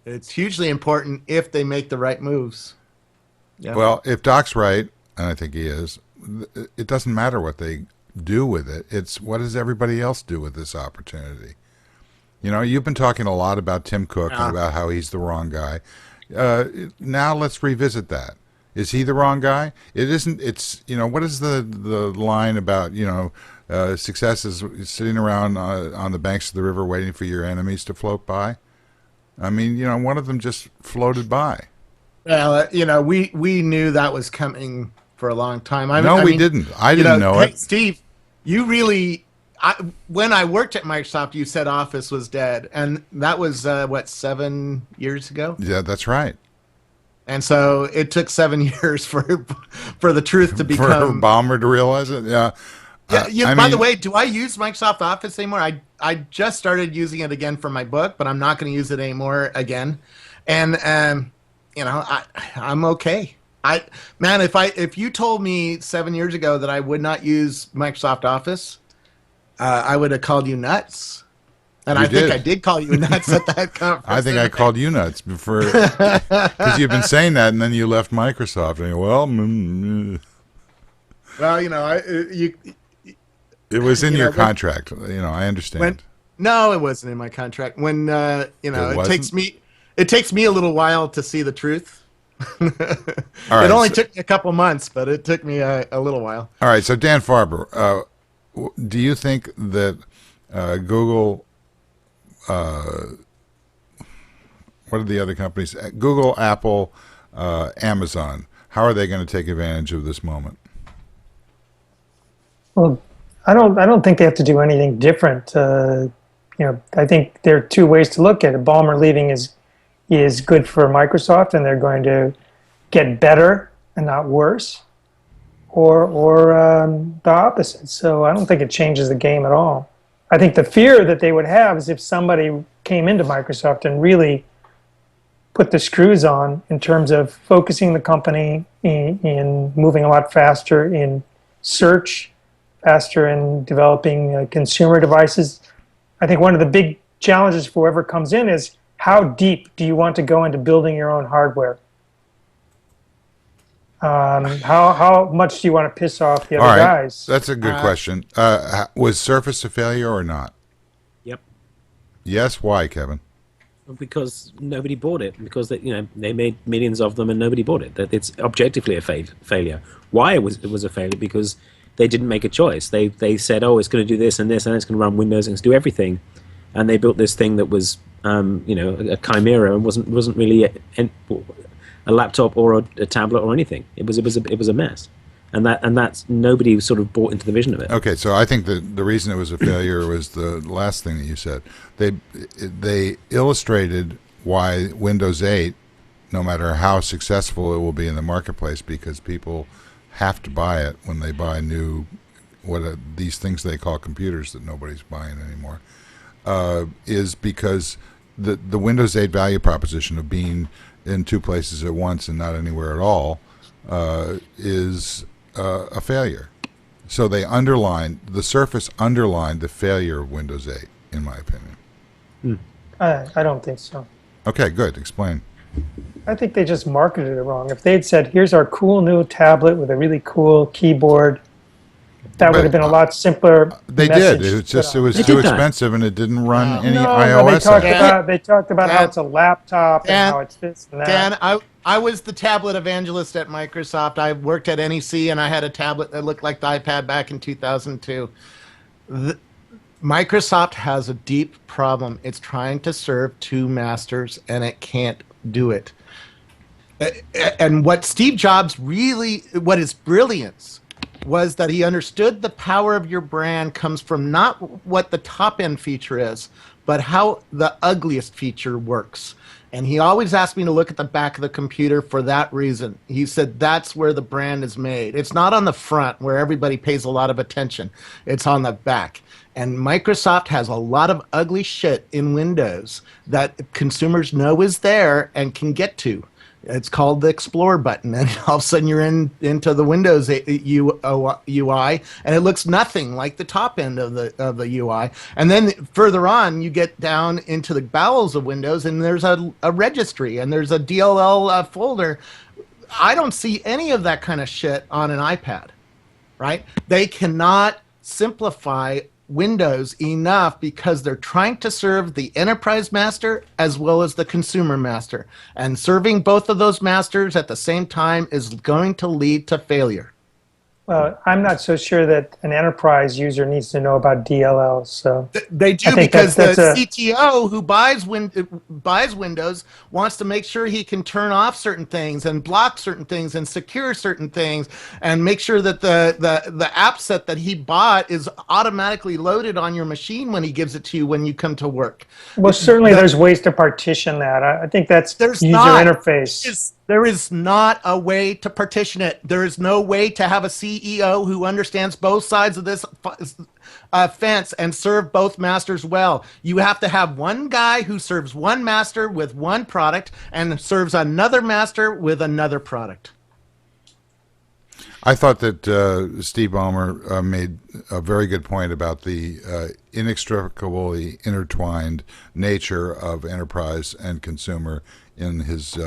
It's hugely important if they make the right moves. Yeah. Well, if Doc's right, and I think he is, it doesn't matter what they do with it. It's what does everybody else do with this opportunity? You know, you've been talking a lot about Tim Cook and about how he's the wrong guy. Now let's revisit that. Is he the wrong guy? It isn't. It's, you know, what is the line about, you know, success is sitting around on the banks of the river waiting for your enemies to float by? I mean, you know, one of them just floated by. Well, you know, we knew that was coming for a long time. I We mean, didn't. I didn't know hey, it. Steve, you really. When I worked at Microsoft, you said Office was dead, and that was what, 7 years ago. Yeah, that's right. And so it took 7 years for the truth to For become. Ballmer to realize it. Yeah. Yeah. By the way, do I use Microsoft Office anymore? I just started using it again for my book, but I'm not going to use it anymore again. And you know, I'm okay. Man, if you told me 7 years ago that I would not use Microsoft Office, I would have called you nuts. And You think did. I did call you nuts at that conference. I think I called you nuts before, because you've been saying that, and then you left Microsoft. And Well, you know, it was in You your know, contract. You know, I understand. no, it wasn't in my contract. When you know, It it takes me a little while to see the truth. All right, It only so- took me a couple months, but it took me a little while. All right, so Dan Farber, do you think that Google, what are the other companies? Google, Apple, Amazon. How are they going to take advantage of this moment? Well, I don't think they have to do anything different. You know, I think there are two ways to look at it. Ballmer leaving is good for Microsoft, and they're going to get better and not worse, or the opposite. So I don't think it changes the game at all. I think the fear that they would have is if somebody came into Microsoft and really put the screws on in terms of focusing the company in moving a lot faster in search, faster in developing consumer devices. I think one of the big challenges for whoever comes in is how deep do you want to go into building your own hardware? How much do you want to piss off the other guys? That's a good question. Was Surface a failure or not? Yep. Yes. Why, Kevin? Because nobody bought it. Because they made millions of them and nobody bought it. That it's objectively a failure. Why it was a failure? Because they didn't make a choice. They said, oh, it's going to do this and this, and it's going to run Windows and it's going to do everything, and they built this thing that was a chimera and wasn't really a laptop or a tablet or anything. It was a mess, and that's nobody sort of bought into the vision of it. Okay, so I think that the reason it was a failure was the last thing that you said. They illustrated why Windows 8, no matter how successful it will be in the marketplace, because people have to buy it when they buy new these things they call computers that nobody's buying anymore, is because the Windows 8 value proposition of being in two places at once and not anywhere at all is a failure. So the Surface underlined the failure of Windows 8, in my opinion. I don't think so. Okay, good. Explain. I think they just marketed it wrong. If they'd said, here's our cool new tablet with a really cool keyboard, that would have been a lot simpler. They did. It was too expensive, and it didn't run any iOS apps. They talked about how it's a laptop and how it's this and that. Dan, I was the tablet evangelist at Microsoft. I worked at NEC, and I had a tablet that looked like the iPad back in 2002. Microsoft has a deep problem. It's trying to serve two masters, and it can't do it. And what Steve Jobs what his brilliance was that he understood the power of your brand comes from not what the top end feature is, but how the ugliest feature works. And he always asked me to look at the back of the computer for that reason. He said that's where the brand is made. It's not on the front where everybody pays a lot of attention. It's on the back. And Microsoft has a lot of ugly shit in Windows that consumers know is there and can get to. It's called the Explore button, and all of a sudden you're into the Windows UI, and it looks nothing like the top end of the UI. And then further on, you get down into the bowels of Windows, and there's a registry, and there's a DLL folder. I don't see any of that kind of shit on an iPad, right? They cannot simplify Windows enough because they're trying to serve the enterprise master as well as the consumer master. And serving both of those masters at the same time is going to lead to failure. Well, I'm not so sure that an enterprise user needs to know about DLLs. So they do, because the CTO who buys Windows wants to make sure he can turn off certain things and block certain things and secure certain things and make sure that the app set that he bought is automatically loaded on your machine when he gives it to you when you come to work. Well, certainly there's ways to partition that. I think that's user interface. There is not a way to partition it. There is no way to have a CEO who understands both sides of this fence and serve both masters well. You have to have one guy who serves one master with one product and serves another master with another product. I thought that Steve Ballmer made a very good point about the inextricably intertwined nature of enterprise and consumer in his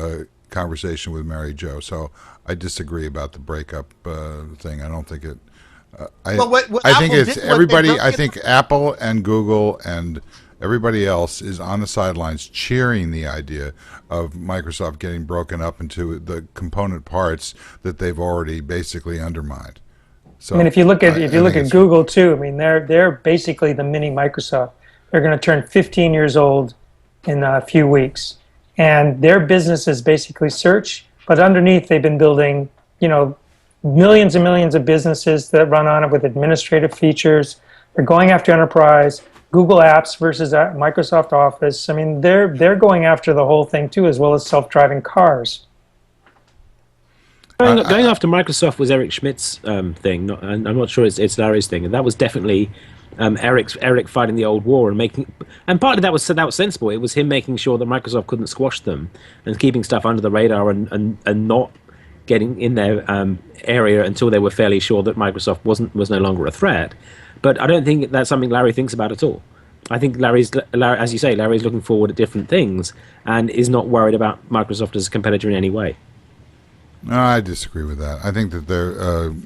conversation with Mary Jo. So I disagree about the breakup thing. I don't think it. I think it's everybody. I think Apple and Google and everybody else is on the sidelines cheering the idea of Microsoft getting broken up into the component parts that they've already basically undermined. So I mean, if you look at Google too, I mean, they're basically the mini Microsoft. They're going to turn 15 years old in a few weeks. And their business is basically search, but underneath they've been building, millions and millions of businesses that run on it with administrative features. They're going after enterprise, Google Apps versus Microsoft Office. I mean, they're going after the whole thing too, as well as self-driving cars. Going after Microsoft was Eric Schmidt's thing. I'm not sure it's Larry's thing, and that was definitely Eric fighting the old war and partly that was sensible. It was him making sure that Microsoft couldn't squash them and keeping stuff under the radar and not getting in their area until they were fairly sure that Microsoft was no longer a threat. But I don't think that's something Larry thinks about at all. I think Larry, as you say, Larry's looking forward at different things and is not worried about Microsoft as a competitor in any way. No, I disagree with that. I think that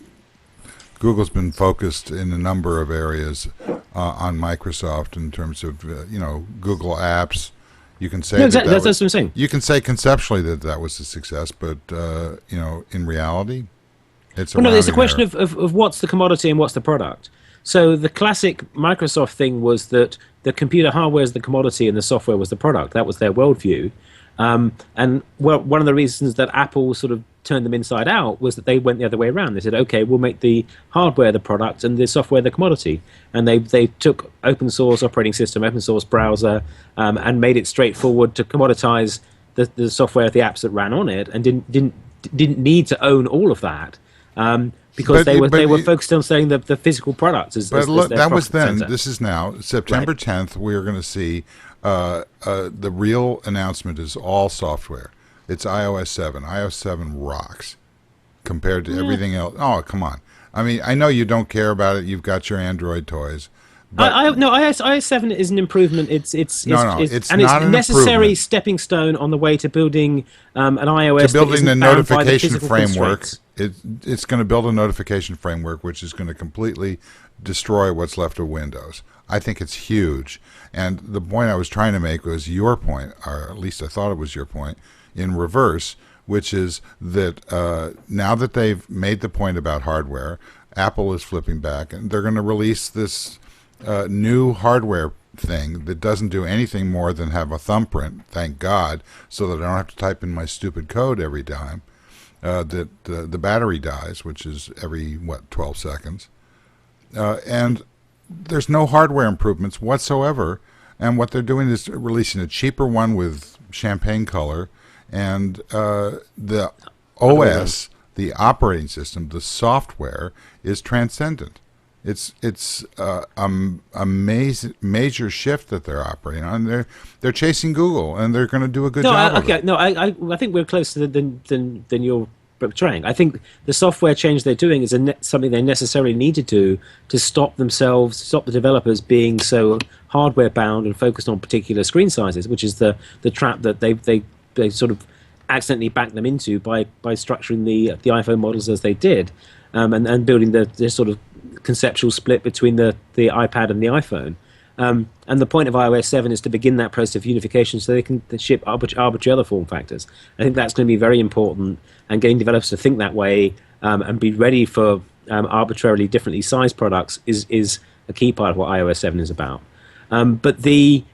Google's been focused in a number of areas on Microsoft in terms of Google Apps. You can say that's what I'm saying. You can say conceptually that was a success, but in reality, it's a question of what's the commodity and what's the product. So the classic Microsoft thing was that the computer hardware is the commodity and the software was the product. That was their worldview. And one of the reasons that Apple sort of turned them inside out was that they went the other way around. They said, okay, we'll make the hardware the product and the software the commodity. And they took open source operating system, open source browser, and made it straightforward to commoditize the software, the apps that ran on it, and didn't need to own all of that. Because they were focused on saying the physical product as look, their that was then. center. This is now. September 10th, we are going to see the real announcement is all software. It's iOS 7. iOS 7 rocks compared to everything else. Oh, come on. I mean, I know you don't care about it. You've got your Android toys. iOS 7 is an improvement. It's not a necessary stepping stone on the way to building an iOS. To building the notification framework. Constraints. It's going to build a notification framework which is going to completely destroy what's left of Windows. I think it's huge. And the point I was trying to make was your point, or at least I thought it was your point, in reverse, which is that now that they've made the point about hardware, Apple is flipping back, and they're going to release this new hardware thing that doesn't do anything more than have a thumbprint, thank God, so that I don't have to type in my stupid code every time that the battery dies, which is every, 12 seconds. And there's no hardware improvements whatsoever, and what they're doing is releasing a cheaper one with champagne color, and the OS, the operating system, the software is transcendent. It's a major shift that they're operating on. They're chasing Google, and they're going to do a good job. I think we're closer than you're portraying. I think the software change they're doing is something they necessarily need to do to stop the developers being so hardware bound and focused on particular screen sizes, which is the trap that they sort of accidentally backed them into by structuring the iPhone models as they did, and building the sort of conceptual split between the iPad and the iPhone. And the point of iOS 7 is to begin that process of unification so they can ship arbitrary other form factors. I think that's going to be very important, and getting developers to think that way and be ready for arbitrarily differently sized products is a key part of what iOS 7 is about. But the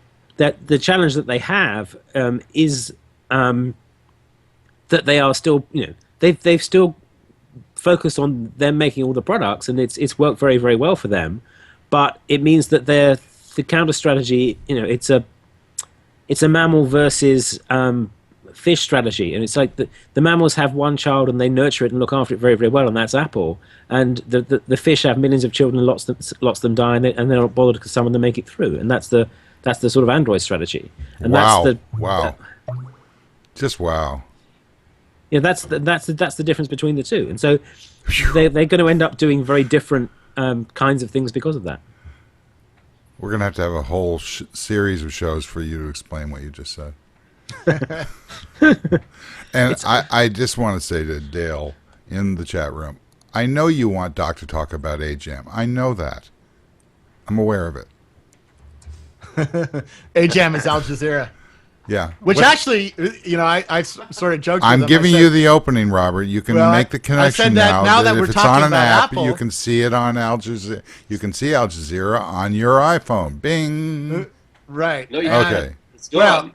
challenge that they have is that they are still, they've still focused on them making all the products, and it's worked very, very well for them. But it means that the counter strategy, it's a mammal versus fish strategy, and it's like the mammals have one child and they nurture it and look after it very, very well, and that's Apple. And the fish have millions of children and lots of them die, and they're not bothered because some of them make it through, and that's the sort of Android strategy. And wow. Just wow. Yeah, that's the difference between the two, and so they're going to end up doing very different kinds of things because of that. We're going to have a whole series of shows for you to explain what you just said. And I just want to say to Dale in the chat room, I know you want Doc to talk about AJAM. I know that. I'm aware of it. AJAM is Al Jazeera. Yeah. Which actually, I sort of joked. I'm giving you the opening, Robert. You can make the connection now. That if we're it's talking on an about app, Apple, you can see it on Al Jazeera. You can see Al Jazeera on your iPhone. Bing. Right. No, you Okay. It's gone.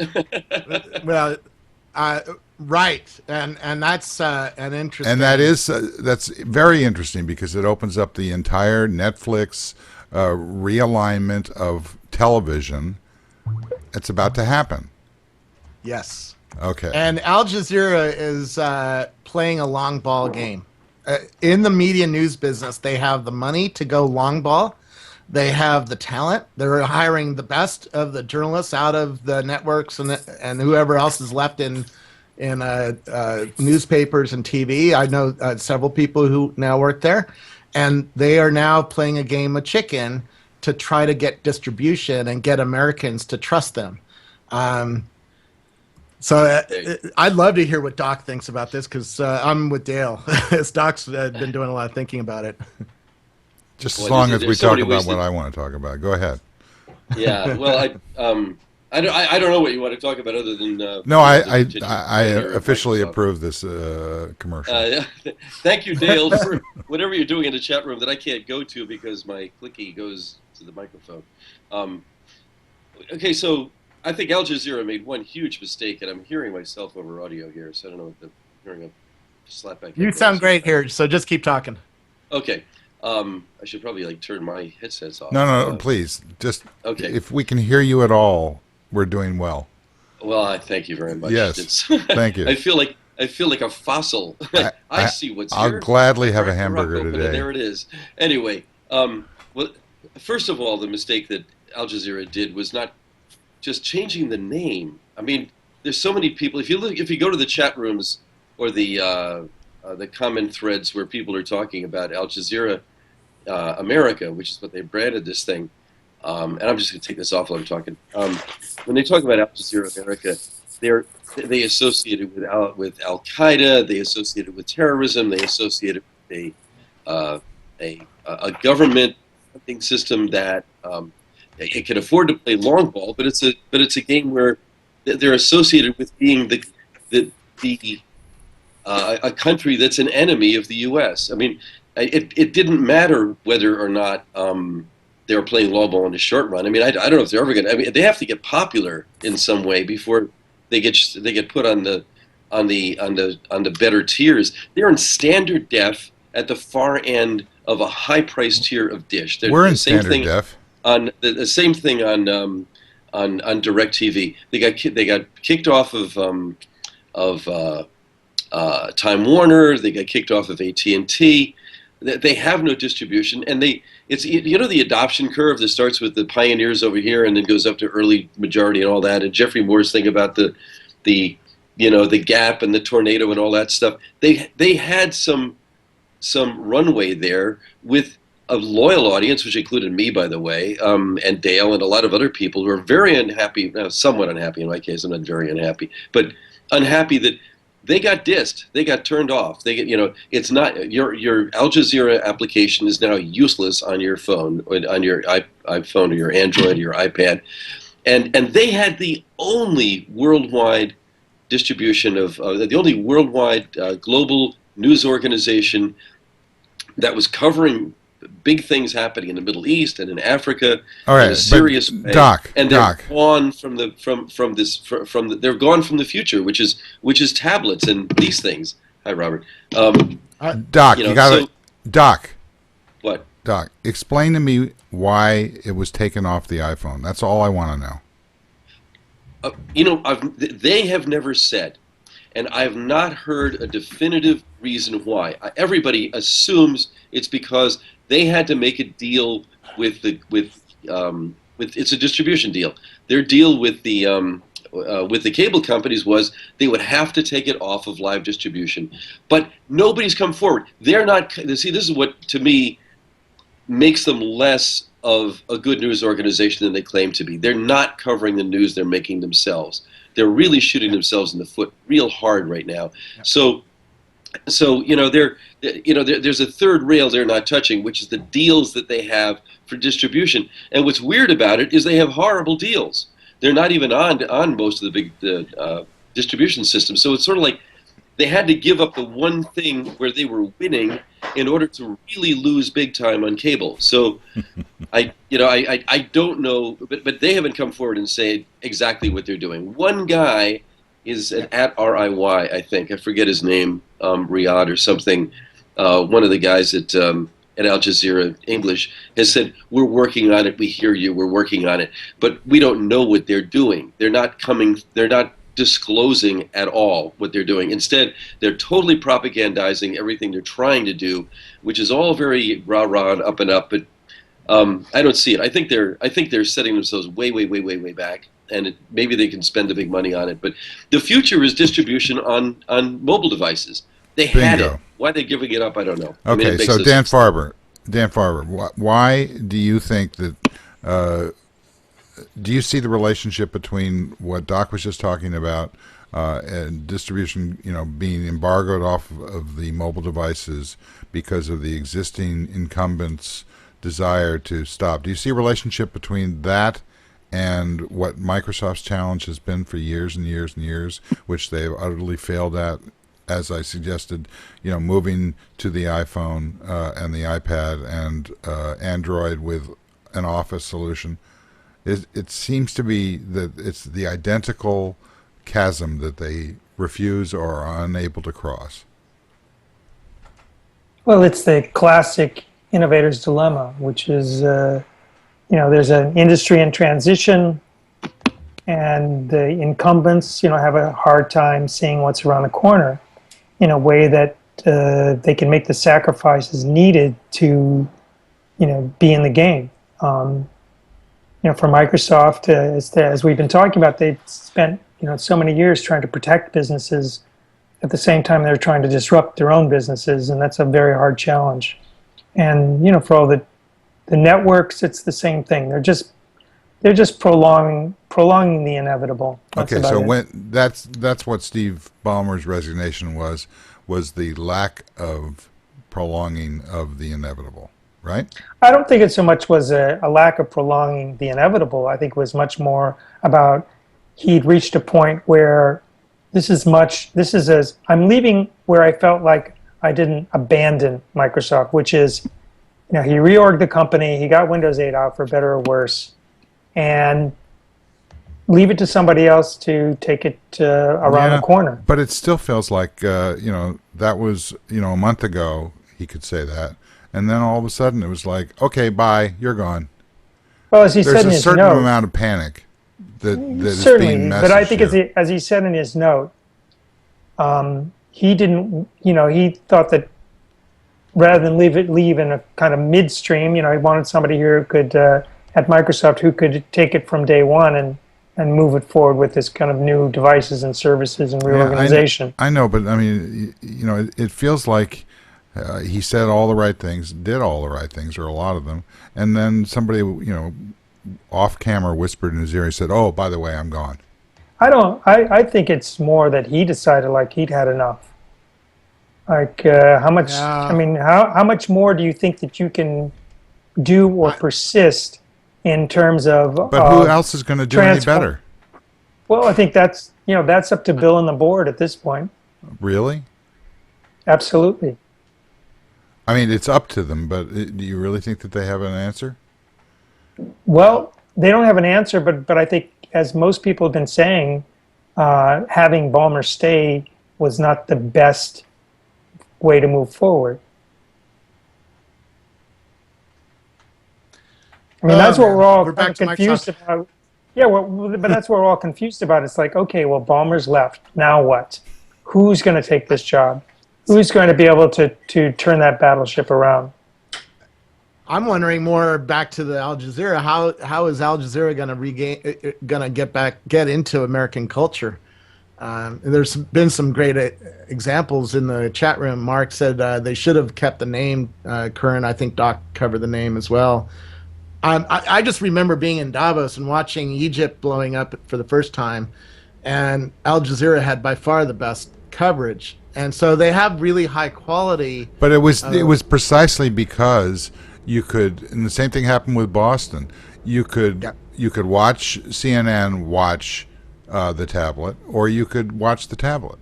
Right, and that's an interesting. And that's very interesting because it opens up the entire Netflix realignment of television. It's about to happen. Yes. Okay. And Al Jazeera is playing a long ball game. In the media news business, they have the money to go long ball. They have the talent. They're hiring the best of the journalists out of the networks and whoever else is left in newspapers and TV. I know several people who now work there, and they are now playing a game of chicken to try to get distribution and get Americans to trust them. So I'd love to hear what Doc thinks about this, because I'm with Dale. Doc's been doing a lot of thinking about it. Just as long as we talk about what I want to talk about. Go ahead. Yeah. Well, I don't know what you want to talk about other than. No, I officially approve this commercial. Thank you, Dale, for whatever you're doing in the chat room that I can't go to because my clicky goes to the microphone. Okay, so I think Al Jazeera made one huge mistake, and I'm hearing myself over audio here, so I don't know what the hearing a slapback. You sound great here, so just keep talking. Okay. I should probably turn my headsets off. No, please. Just okay. If we can hear you at all, we're doing well. Well, I thank you very much. Yes, thank you. I feel like a fossil. I see what's here. I'll gladly have a hamburger today. There it is. Anyway, well, first of all, the mistake that Al Jazeera did was not just changing the name. I mean, there's so many people. If you go to the chat rooms or the comment threads where people are talking about Al Jazeera America, which is what they branded this thing, and I'm just going to take this off while I'm talking. When they talk about Al Jazeera America, they associate it with Al Qaeda, they associate it with terrorism, they associate it with a government funding system that it can afford to play long ball, but it's a game where they're associated with being a country that's an enemy of the U.S. I mean, it didn't matter whether or not they were playing long ball in the short run. I mean, I don't know if they're ever going to. I mean, they have to get popular in some way before they get put on the better tiers. They're in standard def at the far end of a high price tier of dish. We're in standard def. On the same thing on DirecTV. They got kicked off of Time Warner. They got kicked off of AT&T. They have no distribution, and it's the adoption curve that starts with the pioneers over here and then goes up to early majority and all that. And Jeffrey Moore's thing about the gap and the tornado and all that stuff. They had some runway there with a loyal audience, which included me, by the way, and Dale and a lot of other people who are very unhappy, somewhat unhappy in my case. I'm not very unhappy, but unhappy that they got dissed. They got turned off. They get, it's not your Al Jazeera application is now useless on your phone, on your iPhone or your Android or your iPad, and they had the only worldwide distribution of the only worldwide global news organization that was covering big things happening in the Middle East and in Africa in a serious way. Doc, and they're gone from the they're gone from the future, which is tablets and these things. Hi, Robert. Doc, you got it. Doc. What? Doc, explain to me why it was taken off the iPhone. That's all I want to know. They have never said, and I have not heard a definitive reason why. Everybody assumes it's because they had to make a deal with it's a distribution deal. Their deal with the cable companies was they would have to take it off of live distribution, but nobody's come forward. They're not. See, this is what to me makes them less of a good news organization than they claim to be. They're not covering the news they're making themselves. They're really shooting themselves in the foot real hard right now. Yeah. So there's a third rail they're not touching, which is the deals that they have for distribution. And what's weird about it is they have horrible deals. They're not even on most of the big distribution systems. So it's sort of like they had to give up the one thing where they were winning in order to really lose big time on cable. So I don't know, but they haven't come forward and said exactly what they're doing. One guy is at RIY, I think. I forget his name, Riyadh or something. One of the guys at Al Jazeera English has said, "We're working on it. We hear you. We're working on it." But we don't know what they're doing. They're not disclosing at all what they're doing. Instead, they're totally propagandizing everything they're trying to do, which is all very rah-rah and up and up. But I don't see it. I think they're setting themselves way back, and maybe they can spend the big money on it. But the future is distribution on mobile devices. They had it. Why they're giving it up, I don't know. Okay, so Dan Farber, why do you think that? Do you see the relationship between what Doc was just talking about and distribution, being embargoed off of the mobile devices because of the existing incumbents' desire to stop? Do you see a relationship between that and what Microsoft's challenge has been for years and years and years, which they've utterly failed at, as I suggested, moving to the iPhone and the iPad and Android with an Office solution? It seems to be that it's the identical chasm that they refuse or are unable to cross. Well, it's the classic innovator's dilemma, which is, there's an industry in transition, and the incumbents, have a hard time seeing what's around the corner in a way that they can make the sacrifices needed to, be in the game. For Microsoft, as we've been talking about, they've spent so many years trying to protect businesses. At the same time, they're trying to disrupt their own businesses, and that's a very hard challenge. And for all the networks, it's the same thing. They're just prolonging the inevitable. That's that's what Steve Ballmer's resignation was the lack of prolonging of the inevitable. Right? I don't think it so much was a lack of prolonging the inevitable. I think it was much more about he'd reached a point where I'm leaving where I felt like I didn't abandon Microsoft, which is, he reorged the company, he got Windows 8 out for better or worse, and leave it to somebody else to take it around the corner. But it still feels like, that was, a month ago he could say that. And then all of a sudden it was like, okay, bye, you're gone. Well, as he said in his note, there's a certain amount of panic that is being messaged. But I think as he said in his note, he didn't, he thought that rather than leave in a kind of midstream, he wanted somebody here who could, at Microsoft, who could take it from day one and move it forward with this kind of new devices and services and reorganization. I know, but I mean, it feels like he said all the right things, did all the right things, or a lot of them, and then somebody, off camera whispered in his ear. He said, "Oh, by the way, I'm gone." I don't. I think it's more that he decided like he'd had enough. Like how much? I Yeah. mean, how much more do you think that you can do or I, persist in terms But who of else is going to do any transform? better? Well, I think that's up to Bill and the board at this point. Really? Absolutely. I mean, it's up to them, but do you really think that they have an answer? Well, they don't have an answer, but I think as most people have been saying, having Ballmer stay was not the best way to move forward. I mean, oh that's what man, we're all we're kind back of to confused Microsoft. about. Yeah, well, but that's what we're all confused about. It's like, okay, well, Ballmer's left. Now what? Who's going to take this job? Who's going to be able to turn that battleship around? I'm wondering more back to the Al Jazeera. How is Al Jazeera going to get into American culture? There's been some great examples in the chat room. Mark said they should have kept the name current. I think Doc covered the name as well. I just remember being in Davos and watching Egypt blowing up for the first time, and Al Jazeera had by far the best coverage, and so they have really high quality. But it was precisely because you could, and the same thing happened with Boston. You could Yeah. you could watch CNN, watch the tablet, or you could watch the tablet.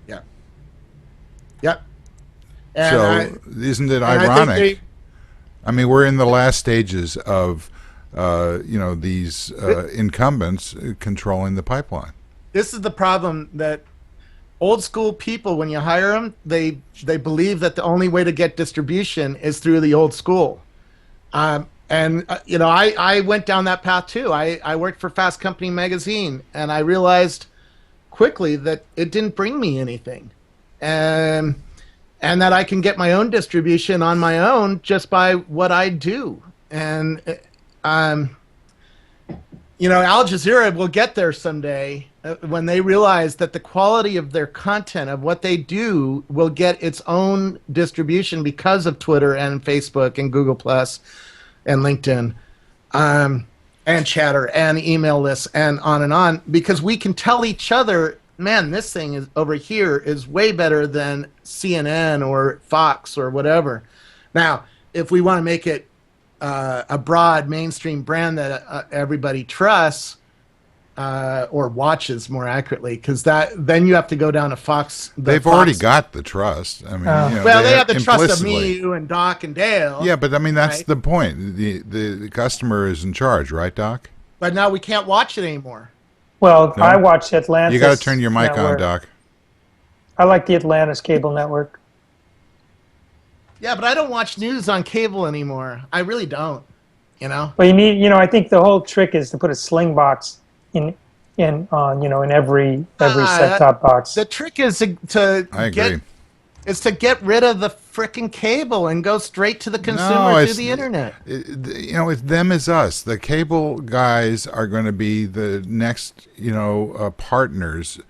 Yeah, yep. And So isn't it I think ironic? I mean, we're in the last stages of these incumbents controlling the pipeline. this is the problem that old school people, when you hire them, they believe that the only way to get distribution is through the old school. I went down that path too. I worked for Fast Company magazine, and I realized quickly that it didn't bring me anything, and that I can get my own distribution on my own just by what I do. And Al Jazeera will get there someday when they realize that the quality of their content, of what they do, will get its own distribution because of Twitter and Facebook and Google Plus and LinkedIn, and Chatter and email lists and on, because we can tell each other, man, this thing is over here is way better than CNN or Fox or whatever. Now, if we want to make it a broad mainstream brand that everybody trusts or watches more accurately, because then you have to go down to Fox. They've already got the trust. I mean, Well, they have the trust of implicitly. me, you, and Doc and Dale. Yeah, but I mean that's right? the point. The customer is in charge, right, Doc? But now we can't watch it anymore. Well, No. I watch Atlantis. You got to turn your mic on, network. Doc. I like the Atlantis cable network. Yeah, but I don't watch news on cable anymore. I really don't. But you need, I think the whole trick is to put a sling box in every set-top box. The trick is to I agree. get rid of the frickin' cable and go straight to the consumer through the internet. It's them as us. The cable guys are going to be the next, partners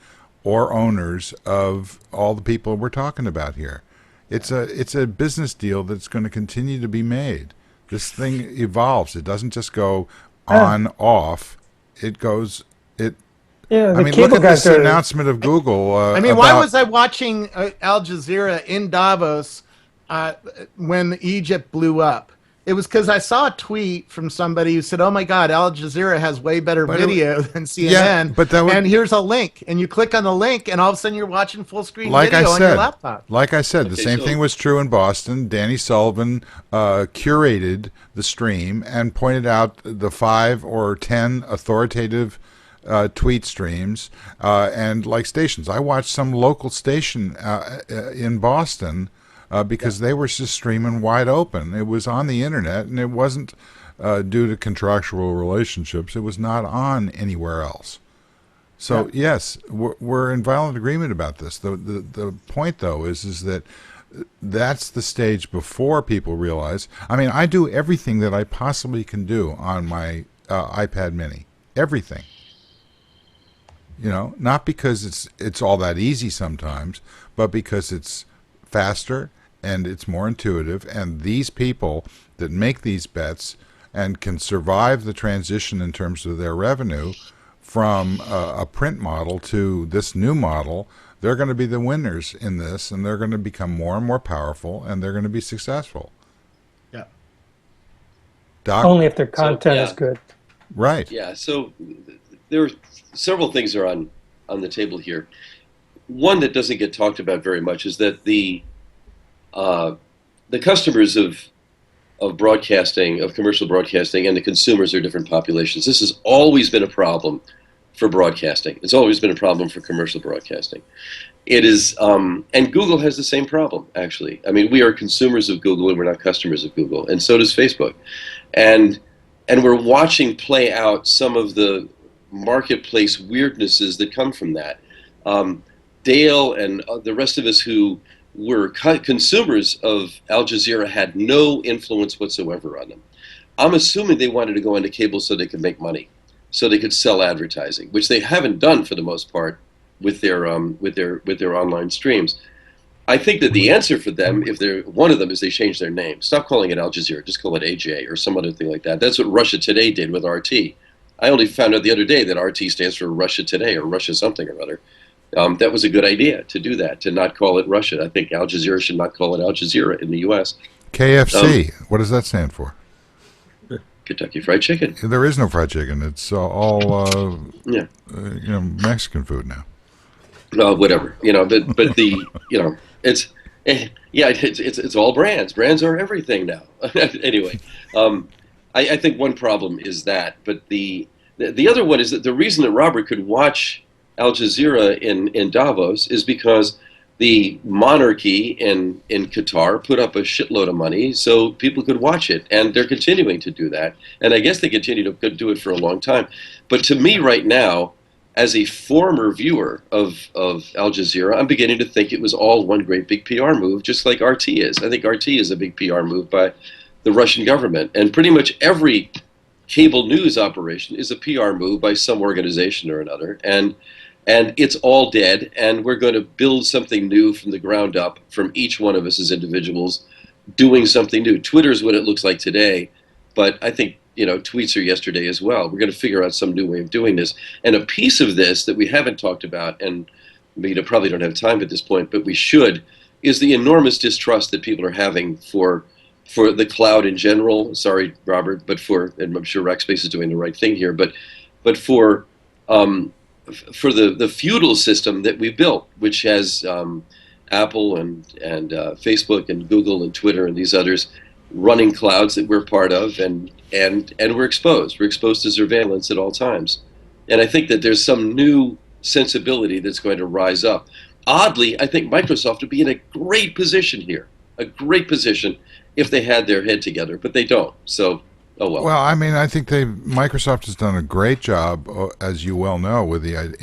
or owners of all the people we're talking about here. It's a business deal that's going to continue to be made. This thing evolves. It doesn't just go on, off. It goes. Yeah, I mean, look at this announcement of Google. Why was I watching Al Jazeera in Davos when Egypt blew up? It was because I saw a tweet from somebody who said, "Oh my God, Al Jazeera has way better video than CNN." Yeah, but and here's a link, and you click on the link, and all of a sudden you're watching full screen video on your laptop. Like I said, the same thing was true in Boston. Danny Sullivan curated the stream and pointed out the 5 or 10 authoritative tweet streams and like stations. I watched some local station in Boston because they were just streaming wide open. It was on the internet, and it wasn't due to contractual relationships. It was not on anywhere else. So yes, we're in violent agreement about this. The point though is that that's the stage before people realize. I mean, I do everything that I possibly can do on my iPad Mini. Everything. Not because it's all that easy sometimes, but because it's faster and it's more intuitive, and these people that make these bets and can survive the transition in terms of their revenue from a print model to this new model, they're going to be the winners in this, and they're going to become more and more powerful, and they're going to be successful. Yeah. Doc? Only if their content yeah. is good. Right. Yeah, so there are several things are on the table here. One that doesn't get talked about very much is that the customers of broadcasting, of commercial broadcasting, and the consumers are different populations. This has always been a problem for broadcasting. It's always been a problem for commercial broadcasting. It is, and Google has the same problem, actually. I mean, we are consumers of Google and we're not customers of Google, and so does Facebook. And we're watching play out some of the marketplace weirdnesses that come from that. Dale and the rest of us who were consumers of Al Jazeera had no influence whatsoever on them. I'm assuming they wanted to go into cable so they could make money, so they could sell advertising, which they haven't done for the most part with their online streams. I think that the answer for them, if they're one of them, is they change their name. Stop calling it Al Jazeera, just call it AJ or some other thing like that. That's what Russia Today did with RT. I only found out the other day that RT stands for Russia Today or Russia something or other. That was a good idea to do that, to not call it Russia. I think Al Jazeera should not call it Al Jazeera in the U.S. KFC, what does that stand for? Kentucky Fried Chicken. There is no fried chicken. It's all Mexican food now. Whatever, but the it's all brands. Brands are everything now. Anyway, I think one problem is that, but the other one is that the reason that Robert could watch Al Jazeera in Davos is because the monarchy in Qatar put up a shitload of money so people could watch it, and they're continuing to do that, and I guess they continue to do it for a long time. But to me right now, as a former viewer of Al Jazeera, I'm beginning to think it was all one great big PR move, just like RT is. I think RT is a big PR move by the Russian government, and pretty much every cable news operation is a PR move by some organization or another, and it's all dead, and we're going to build something new from the ground up from each one of us as individuals doing something new. Twitter is what it looks like today, but I think tweets are yesterday as well. We're going to figure out some new way of doing this. And a piece of this that we haven't talked about, and we probably don't have time at this point, but we should, is the enormous distrust that people are having for the cloud in general. Sorry, Robert, but and I'm sure Rackspace is doing the right thing here, but for the feudal system that we built, which has Apple and Facebook and Google and Twitter and these others running clouds that we're part of, and we're exposed. We're exposed to surveillance at all times. And I think that there's some new sensibility that's going to rise up. Oddly, I think Microsoft would be in a great position here, a great position if they had their head together, but they don't. So, oh well. Well, I mean, I think Microsoft has done a great job, as you well know, in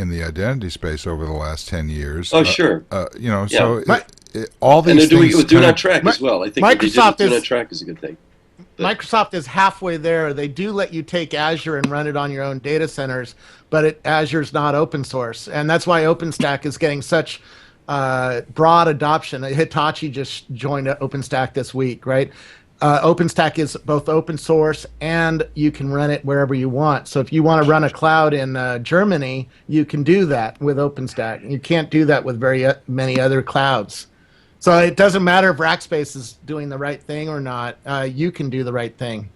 the identity space over the last 10 years. Oh, sure. So all these and they're doing things it with Do Not Track as well. I think Microsoft Do Not Track is a good thing. Microsoft is halfway there. They do let you take Azure and run it on your own data centers, but Azure's not open source, and that's why OpenStack is getting such broad adoption. Hitachi just joined OpenStack this week, right? OpenStack is both open source and you can run it wherever you want. So if you want to run a cloud in Germany, you can do that with OpenStack. You can't do that with very many other clouds. So it doesn't matter if Rackspace is doing the right thing or not. You can do the right thing.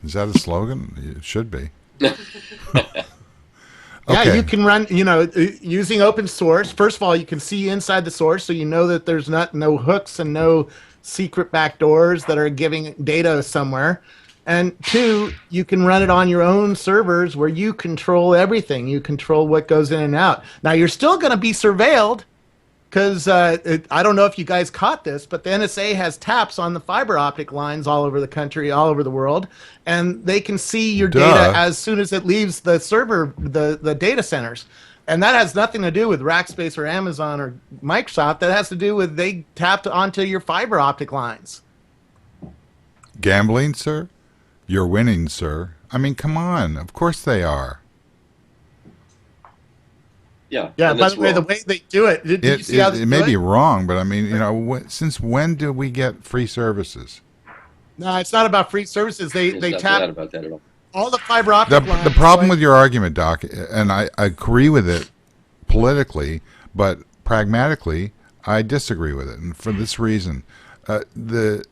Is that a slogan? It should be. Yeah, Okay. you can run, using open source. First of all, you can see inside the source, so you know that there's no hooks and no secret backdoors that are giving data somewhere. And two, you can run it on your own servers where you control everything. You control what goes in and out. Now, you're still going to be surveilled because I don't know if you guys caught this, but the NSA has taps on the fiber optic lines all over the country, all over the world, and they can see your data as soon as it leaves the server, the data centers. And that has nothing to do with Rackspace or Amazon or Microsoft. That has to do with they tapped onto your fiber optic lines. Gambling, sir? You're winning, sir. I mean, come on. Of course they are. Yeah. Yeah, by the way, the way they do it, did you see how they it may be wrong, but I mean, since when do we get free services? No, it's not about free services. They It's tap. not about that at all. all the fiber optic lines. The problem with your argument, Doc, and I agree with it politically, but pragmatically, I disagree with it, and for this reason, it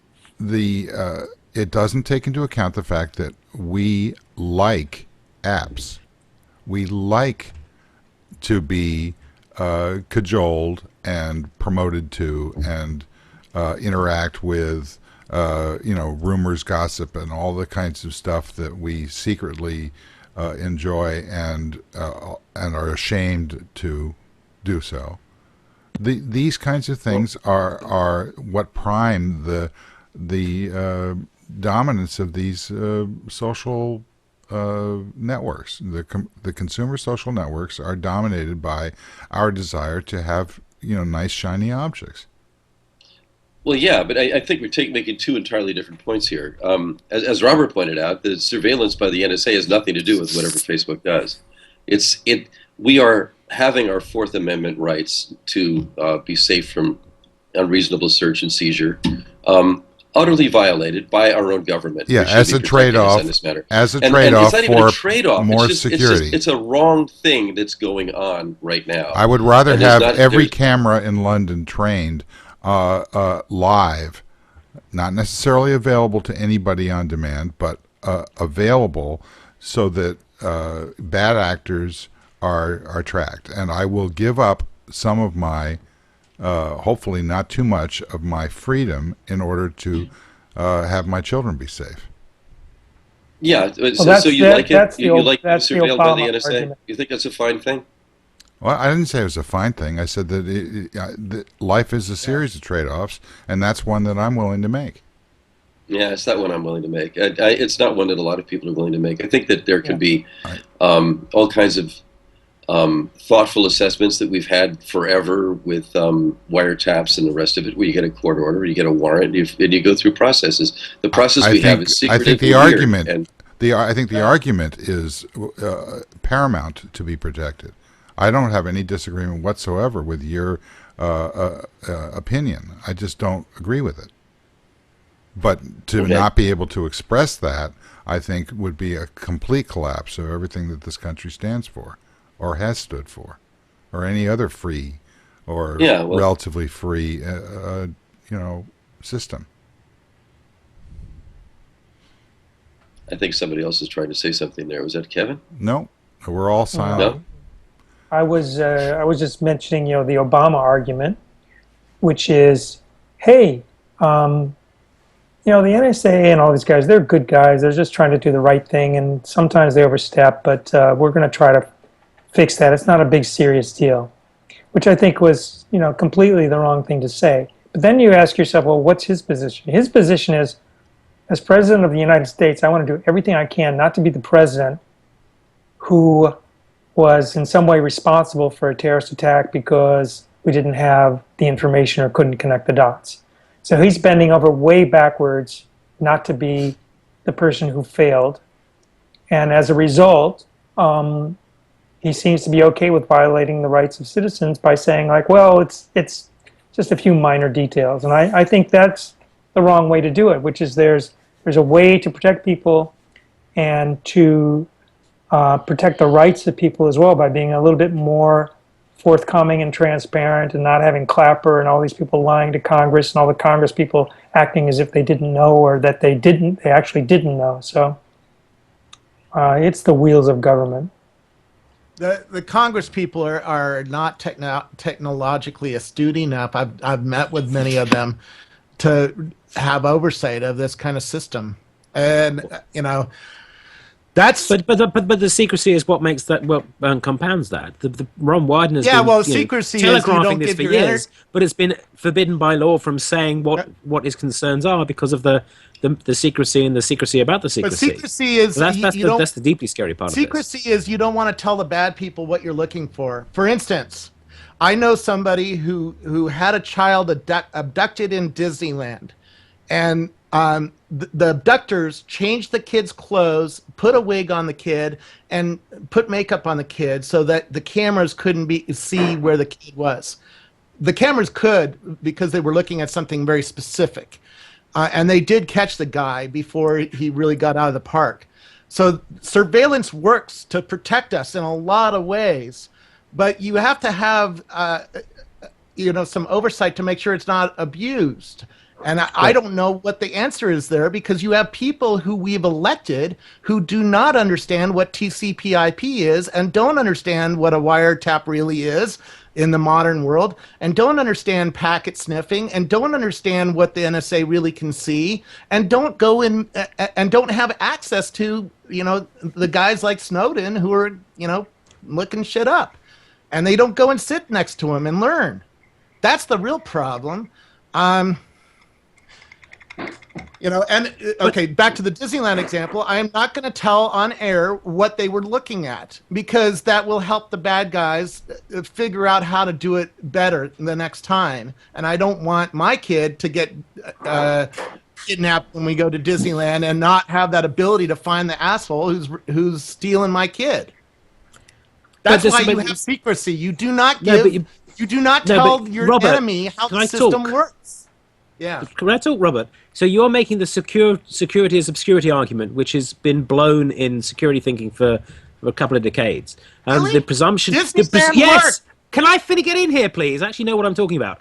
doesn't take into account the fact that we like apps. We like to be cajoled and promoted to and interact with rumors, gossip, and all the kinds of stuff that we secretly enjoy and are ashamed to do so. These kinds of things are what prime the dominance of these social networks. The consumer social networks are dominated by our desire to have nice shiny objects. Well, yeah, but I think we're making two entirely different points here. As Robert pointed out, the surveillance by the NSA has nothing to do with whatever Facebook does. We are having our Fourth Amendment rights to be safe from unreasonable search and seizure, utterly violated by our own government. Yeah, as a trade-off. As a trade-off for more security. It's a wrong thing that's going on right now. I would rather have every camera in London trained live, not necessarily available to anybody on demand, but available so that bad actors are tracked. And I will give up some of my, hopefully not too much, of my freedom in order to have my children be safe. Yeah, so you like it? You like being surveilled by the NSA? Argument. You think that's a fine thing? Well, I didn't say it was a fine thing. I said that life is a series of trade-offs, and that's one that I'm willing to make. Yeah, it's not one I'm willing to make. It's not one that a lot of people are willing to make. I think that there can be all kinds of thoughtful assessments that we've had forever with wiretaps and the rest of it, where you get a court order, you get a warrant, and you go through processes. The process we have is secretive. I think the argument, I think the argument is paramount to be protected. I don't have any disagreement whatsoever with your opinion. I just don't agree with it. But to not be able to express that, I think, would be a complete collapse of everything that this country stands for, or has stood for, or any other free or relatively free, system. I think somebody else is trying to say something there. Was that Kevin? No, we're all silent. No? I was just mentioning, the Obama argument, which is, hey, the NSA and all these guys, they're good guys. They're just trying to do the right thing, and sometimes they overstep, but we're going to try to fix that. It's not a big, serious deal, which I think was, completely the wrong thing to say. But then you ask yourself, well, what's his position? His position is, as President of the United States, I want to do everything I can not to be the president who was in some way responsible for a terrorist attack because we didn't have the information or couldn't connect the dots. So he's bending over way backwards not to be the person who failed. And as a result, he seems to be okay with violating the rights of citizens by saying, like, well, it's just a few minor details. And I think that's the wrong way to do it, which is there's a way to protect people and to protect the rights of people as well by being a little bit more forthcoming and transparent and not having Clapper and all these people lying to Congress and all the Congress people acting as if they didn't know or that they actually didn't know. So it's the wheels of government. The Congress people are not technologically astute enough. I've met with many of them to have oversight of this kind of system, and that's but the secrecy is what makes that compounds that. The Ron Wyden has been secrecy telegraphing this for years, but it's been forbidden by law from saying what his concerns are because of the secrecy and the secrecy about the secrecy. But secrecy is that's the deeply scary part of it. Secrecy is you don't want to tell the bad people what you're looking for. For instance, I know somebody who had a child abducted in Disneyland, and the abductors changed the kid's clothes, put a wig on the kid, and put makeup on the kid so that the cameras couldn't see where the kid was. The cameras could because they were looking at something very specific. And they did catch the guy before he really got out of the park. So surveillance works to protect us in a lot of ways, but you have to have some oversight to make sure it's not abused. And I don't know what the answer is there, because you have people who we've elected who do not understand what TCP/IP is, and don't understand what a wiretap really is in the modern world, and don't understand packet sniffing, and don't understand what the NSA really can see, and don't go in and don't have access to the guys like Snowden who are looking shit up, and they don't go and sit next to him and learn. That's the real problem. Okay, back to the Disneyland example. I am not going to tell on air what they were looking at, because that will help the bad guys figure out how to do it better the next time. And I don't want my kid to get kidnapped when we go to Disneyland and not have that ability to find the asshole who's stealing my kid. That's why you have secrecy. You do not give. You do not tell your enemy how the system works. Yeah. Can I talk, Robert? So you're making the security as obscurity argument, which has been blown in security thinking for a couple of decades. Really? The presumption... Yes! Can I get in here, please? I actually know what I'm talking about.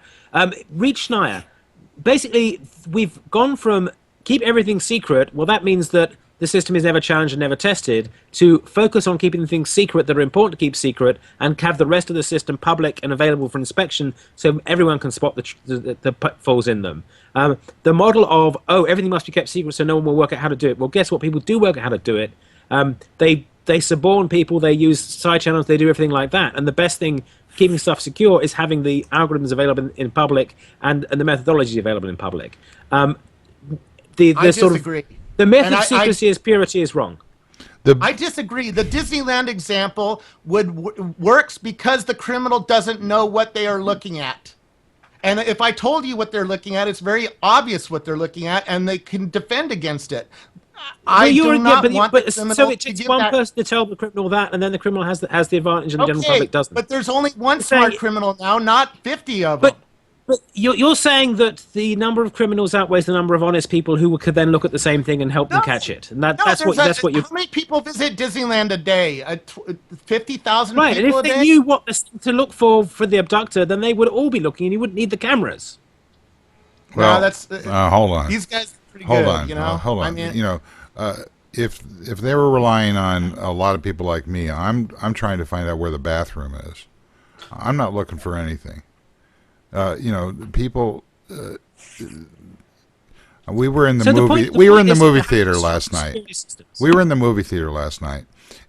Reed Schneier. Basically, we've gone from keep everything secret. Well, that means that the system is never challenged and never tested, to focus on keeping things secret that are important to keep secret, and have the rest of the system public and available for inspection so everyone can spot the pitfalls in them. The model of, everything must be kept secret so no one will work out how to do it. Well, guess what? People do work out how to do it. They suborn people, they use side channels, they do everything like that. And the best thing keeping stuff secure is having the algorithms available in public and the methodologies available in public. I disagree. The myth of secrecy as purity is wrong. I disagree. The Disneyland example works because the criminal doesn't know what they are looking at. And if I told you what they're looking at, it's very obvious what they're looking at, and they can defend against it. So it takes one person to tell the criminal that, and then the criminal has the advantage, and the general public doesn't. But there's only one smart criminal now, not 50 of them. But you're saying that the number of criminals outweighs the number of honest people who could then look at the same thing and help them catch it, and that's what you. How many people visit Disneyland a day? 50,000 right, people and if they knew what to look for the abductor, then they would all be looking, and you wouldn't need the cameras. Well, that's hold on. These guys are pretty hold good. on, hold on. I mean, if they were relying on a lot of people like me, I'm trying to find out where the bathroom is. I'm not looking for anything. People. We were in the movie. We were in the movie theater last night. We were in the movie theater last night,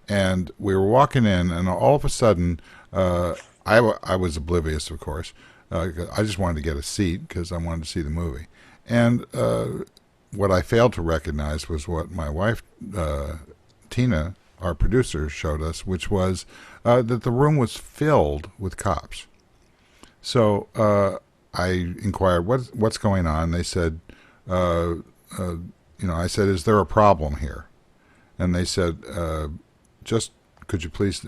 and we were walking in, and all of a sudden, I was oblivious, of course. I just wanted to get a seat because I wanted to see the movie, and what I failed to recognize was what my wife, Tina, our producer, showed us, which was that the room was filled with cops. So I inquired, what's going on? They said, I said, is there a problem here? And they said, just could you please,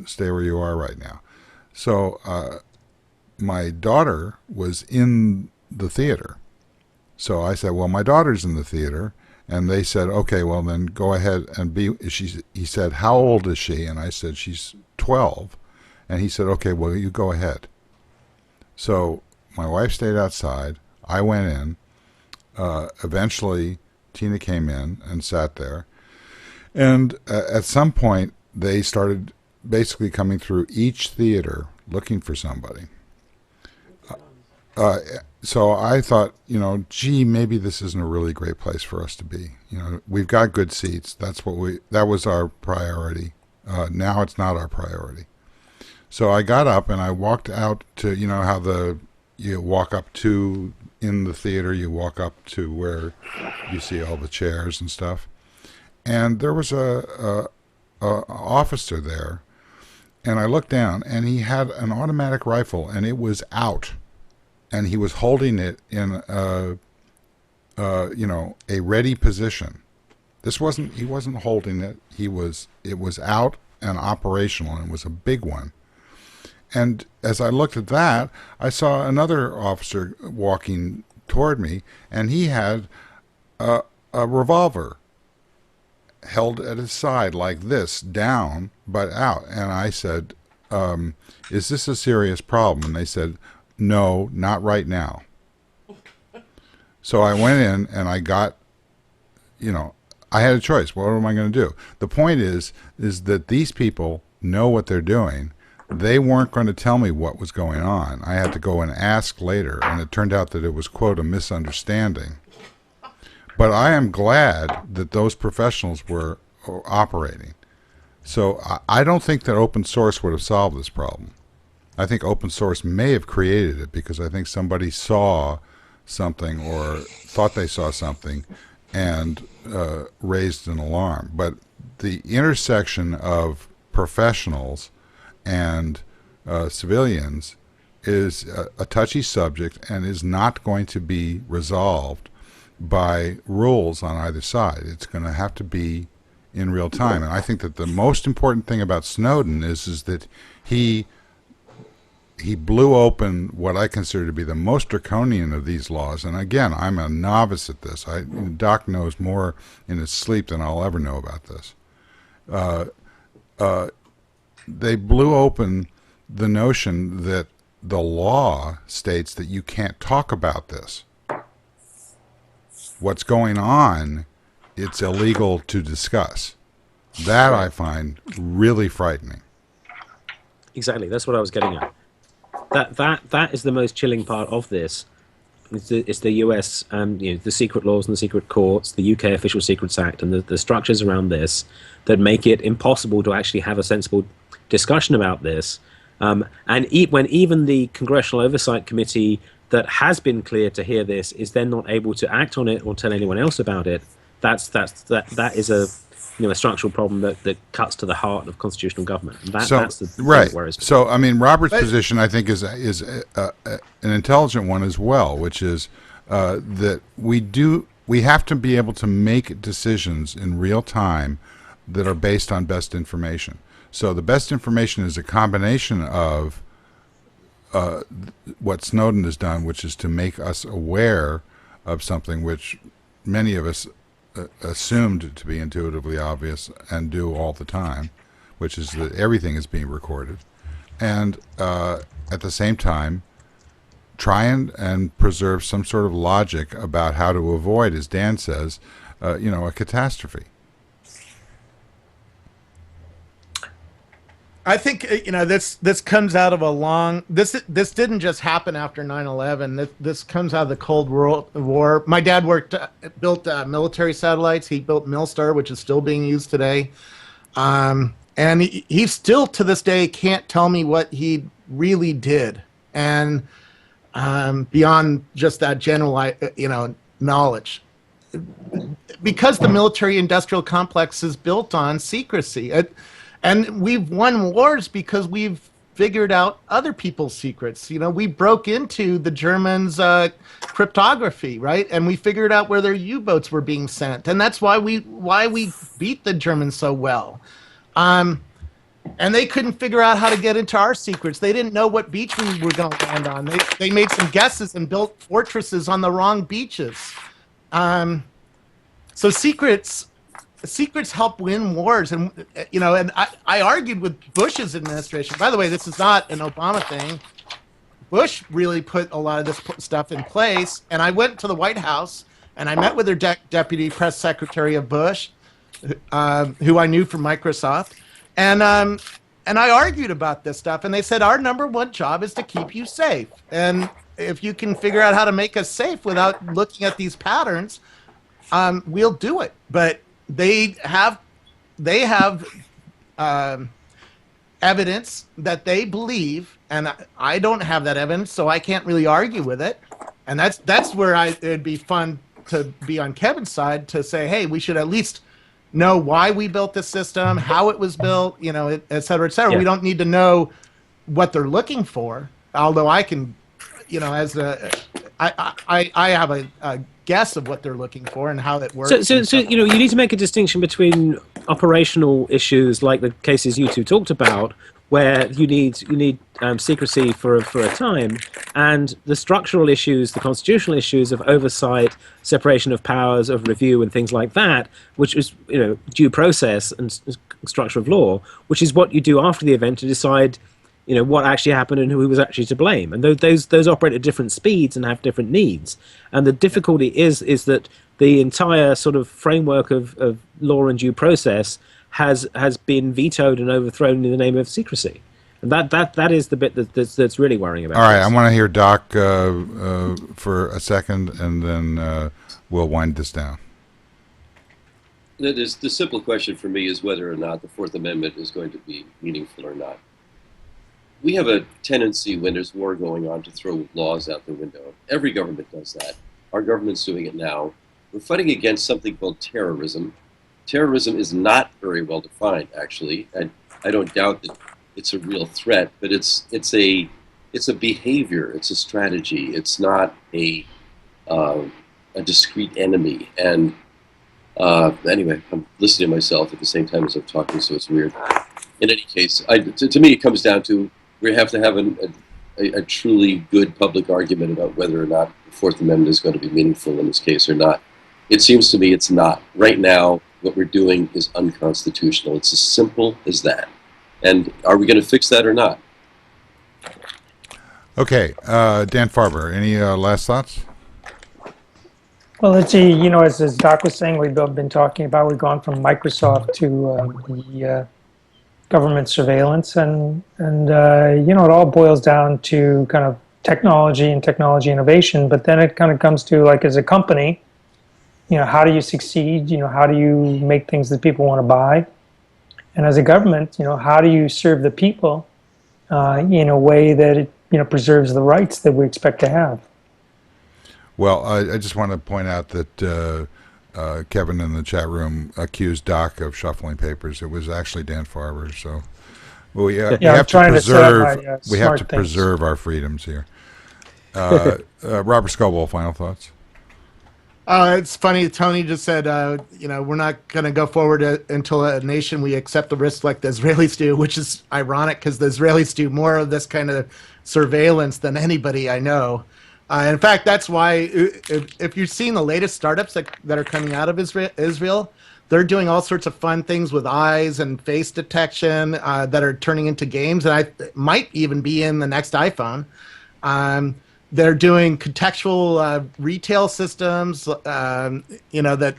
stay where you are right now? So my daughter was in the theater. So I said, well, my daughter's in the theater. And they said, okay, well, then go ahead and be. He said, how old is she? And I said, she's 12. And he said, okay, well, you go ahead. So my wife stayed outside. I went in. Eventually, Tina came in and sat there. And at some point, they started basically coming through each theater looking for somebody. So I thought, gee, maybe this isn't a really great place for us to be. We've got good seats. That was our priority. Now it's not our priority. So I got up and I walked out to, how you walk up to, in the theater, you walk up to where you see all the chairs and stuff. And there was a officer there, and I looked down, and he had an automatic rifle, and it was out, and he was holding it in a ready position. He wasn't holding it. It was out and operational, and it was a big one. And as I looked at that, I saw another officer walking toward me, and he had a revolver. held at his side like this, down but out. And I said, is this a serious problem? And they said, no, not right now. So I went in and I got, I had a choice. What am I going to do? The point is that these people know what they're doing. They weren't going to tell me what was going on. I had to go and ask later, and it turned out that it was, quote, a misunderstanding. But I am glad that those professionals were operating. So I don't think that open source would have solved this problem. I think open source may have created it because I think somebody saw something or thought they saw something and raised an alarm. But the intersection of professionals and civilians is a touchy subject and is not going to be resolved by rules on either side. It's going to have to be in real time. And I think that the most important thing about Snowden is that he blew open what I consider to be the most draconian of these laws. And again, I'm a novice at this. Doc knows more in his sleep than I'll ever know about this. They blew open the notion that the law states that you can't talk about this. What's going on, it's illegal to discuss. That I find really frightening. Exactly, that's what I was getting at. That is the most chilling part of this. It's the US and the secret laws and the secret courts, the UK Official Secrets Act, and the structures around this that make it impossible to actually have a sensible discussion about this. And when even the Congressional Oversight Committee that has been cleared to hear this is then not able to act on it or tell anyone else about it, that is a structural problem that cuts to the heart of constitutional government. And that's the thing that worries me. So, I mean, Robert's position, I think, is an intelligent one as well, which is that we have to be able to make decisions in real time that are based on best information. So the best information is a combination of what Snowden has done, which is to make us aware of something which many of us assumed to be intuitively obvious and do all the time, which is that everything is being recorded, and at the same time try and preserve some sort of logic about how to avoid, as Dan says, a catastrophe. I think this comes out of a long. This didn't just happen after 9/11. This comes out of the Cold War. My dad built military satellites. He built Milstar, which is still being used today, and he still to this day can't tell me what he really did, and beyond just that general knowledge, because the military-industrial complex is built on secrecy. And we've won wars because we've figured out other people's secrets. We broke into the Germans' cryptography, right? And we figured out where their U-boats were being sent, and that's why we beat the Germans so well. And they couldn't figure out how to get into our secrets. They didn't know what beach we were going to land on. They made some guesses and built fortresses on the wrong beaches. So secrets help win wars, and I argued with Bush's administration. By the way, this is not an Obama thing. Bush really put a lot of this stuff in place, and I went to the White House and I met with their deputy press secretary of Bush, who I knew from Microsoft, and I argued about this stuff, and they said our number one job is to keep you safe, and if you can figure out how to make us safe without looking at these patterns, we'll do it. But they have evidence that they believe, and I don't have that evidence, so I can't really argue with it. And that's where it'd be fun to be on Kevin's side to say, hey, we should at least know why we built this system, how it was built, et cetera, et cetera. Yeah. We don't need to know what they're looking for, although I can, I have a guess of what they're looking for and how it works. So you need to make a distinction between operational issues like the cases you two talked about, where you need secrecy for a time, and the structural issues, the constitutional issues of oversight, separation of powers, of review, and things like that, which is due process and structure of law, which is what you do after the event to decide what actually happened and who was actually to blame. And those operate at different speeds and have different needs. And the difficulty is that the entire sort of framework of law and due process has been vetoed and overthrown in the name of secrecy. And that is the bit that's really worrying about. All right, this. I want to hear Doc for a second, and then we'll wind this down. The simple question for me is whether or not the Fourth Amendment is going to be meaningful or not. We have a tendency when there's war going on to throw laws out the window. Every government does that. Our government's doing it now. We're fighting against something called terrorism. Terrorism is not very well defined, actually. I don't doubt that it's a real threat, but it's a behavior, it's a strategy. It's not a discrete enemy. And anyway, I'm listening to myself at the same time as I'm talking, so it's weird. In any case, to me, it comes down to we have to have a truly good public argument about whether or not the Fourth Amendment is going to be meaningful in this case or not. It seems to me it's not. Right now, what we're doing is unconstitutional. It's as simple as that. And are we going to fix that or not? Okay, Dan Farber, any last thoughts? Well, let's see. As Doc was saying, we've been talking about we've gone from Microsoft to the government surveillance, and it all boils down to kind of technology and technology innovation. But then it kind of comes to, like, as a company, how do you succeed? How do you make things that people want to buy? And as a government, how do you serve the people in a way that it preserves the rights that we expect to have? Well, I just want to point out that Kevin in the chat room accused Doc of shuffling papers. It was actually Dan Farber. So we have to preserve our freedoms here. Robert Scoble, final thoughts. It's funny. Tony just said, we're not going to go forward until a nation we accept the risks like the Israelis do, which is ironic because the Israelis do more of this kind of surveillance than anybody I know. In fact, that's why if you've seen the latest startups that are coming out of Israel, they're doing all sorts of fun things with eyes and face detection that are turning into games, and might even be in the next iPhone. They're doing contextual retail systems, that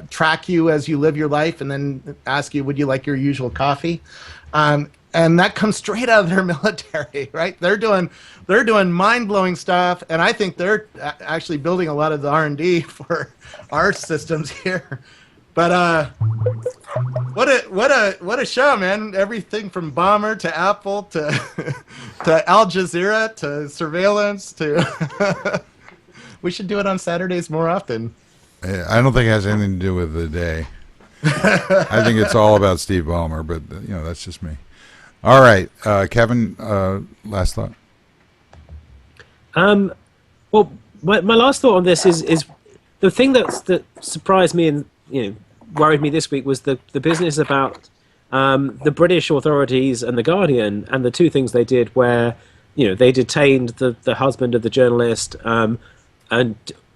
track you as you live your life and then ask you, would you like your usual coffee? And that comes straight out of their military, right? They're doing mind-blowing stuff, and I think they're actually building a lot of the R&D for our systems here. But what a show, man! Everything from Ballmer to Apple to to Al Jazeera to surveillance to. We should do it on Saturdays more often. I don't think it has anything to do with the day. I think it's all about Steve Ballmer, but that's just me. All right, Kevin, last thought. Well, my last thought on this is the thing that surprised me and worried me this week was the business about the British authorities and the Guardian, and the two things they did where they detained the husband of the journalist and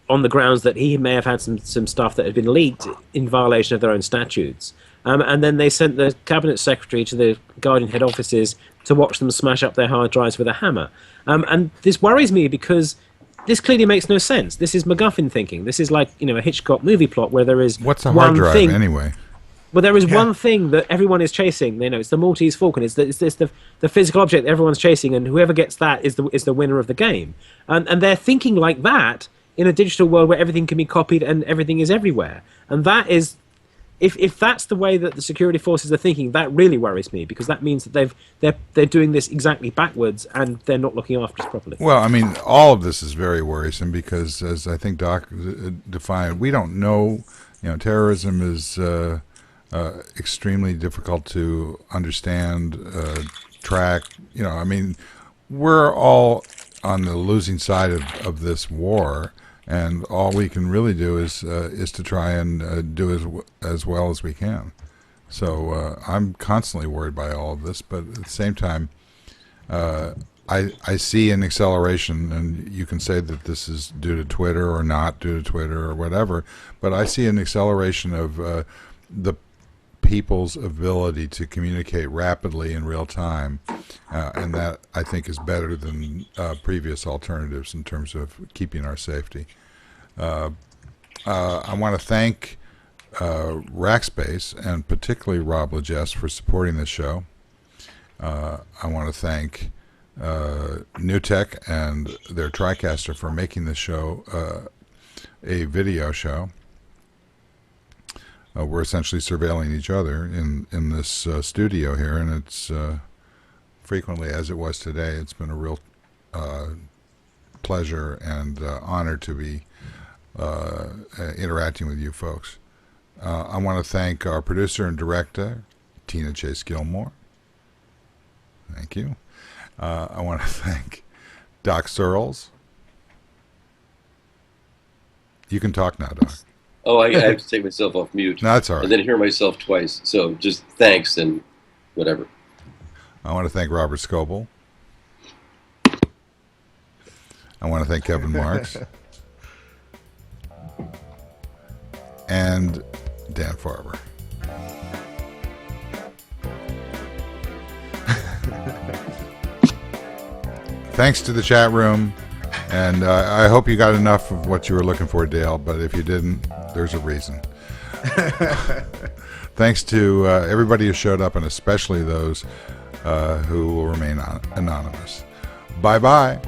on the grounds that he may have had some stuff that had been leaked in violation of their own statutes. And then they sent the cabinet secretary to the Guardian head offices to watch them smash up their hard drives with a hammer. And this worries me because this clearly makes no sense. This is MacGuffin thinking. This is like a Hitchcock movie plot where there is what's a hard drive anyway? Well, there is one thing that everyone is chasing. It's the Maltese Falcon. It's the physical object that everyone's chasing, and whoever gets that is the winner of the game. And they're thinking like that in a digital world where everything can be copied and everything is everywhere. And that is. If that's the way that the security forces are thinking, that really worries me, because that means that they're doing this exactly backwards and they're not looking after us properly. Well, I mean, all of this is very worrisome because, as I think Doc defined, we don't know. Terrorism is extremely difficult to understand, track. I mean, we're all on the losing side of this war. And all we can really do is to try and do as well as we can. So I'm constantly worried by all of this, but at the same time, I see an acceleration, and you can say that this is due to Twitter or not due to Twitter or whatever, but I see an acceleration of the people's ability to communicate rapidly in real time, and that I think is better than previous alternatives in terms of keeping our safety. I want to thank Rackspace and particularly Rob Legess for supporting this show. I want to thank NewTek and their TriCaster for making this show a video show. We're essentially surveilling each other in this studio here, and it's frequently, as it was today, it's been a real pleasure and honor to be interacting with you folks. I want to thank our producer and director, Tina Chase Gillmor. Thank you. I want to thank Doc Searls. You can talk now, Doc. Oh, I have to take myself off mute. No, that's all right. And then hear myself twice. So just thanks and whatever. I want to thank Robert Scoble. I want to thank Kevin Marks. And Dan Farber. Thanks to the chat room, and I hope you got enough of what you were looking for, Dale, but if you didn't, there's a reason. Thanks to everybody who showed up, and especially those who will remain anonymous. Bye-bye.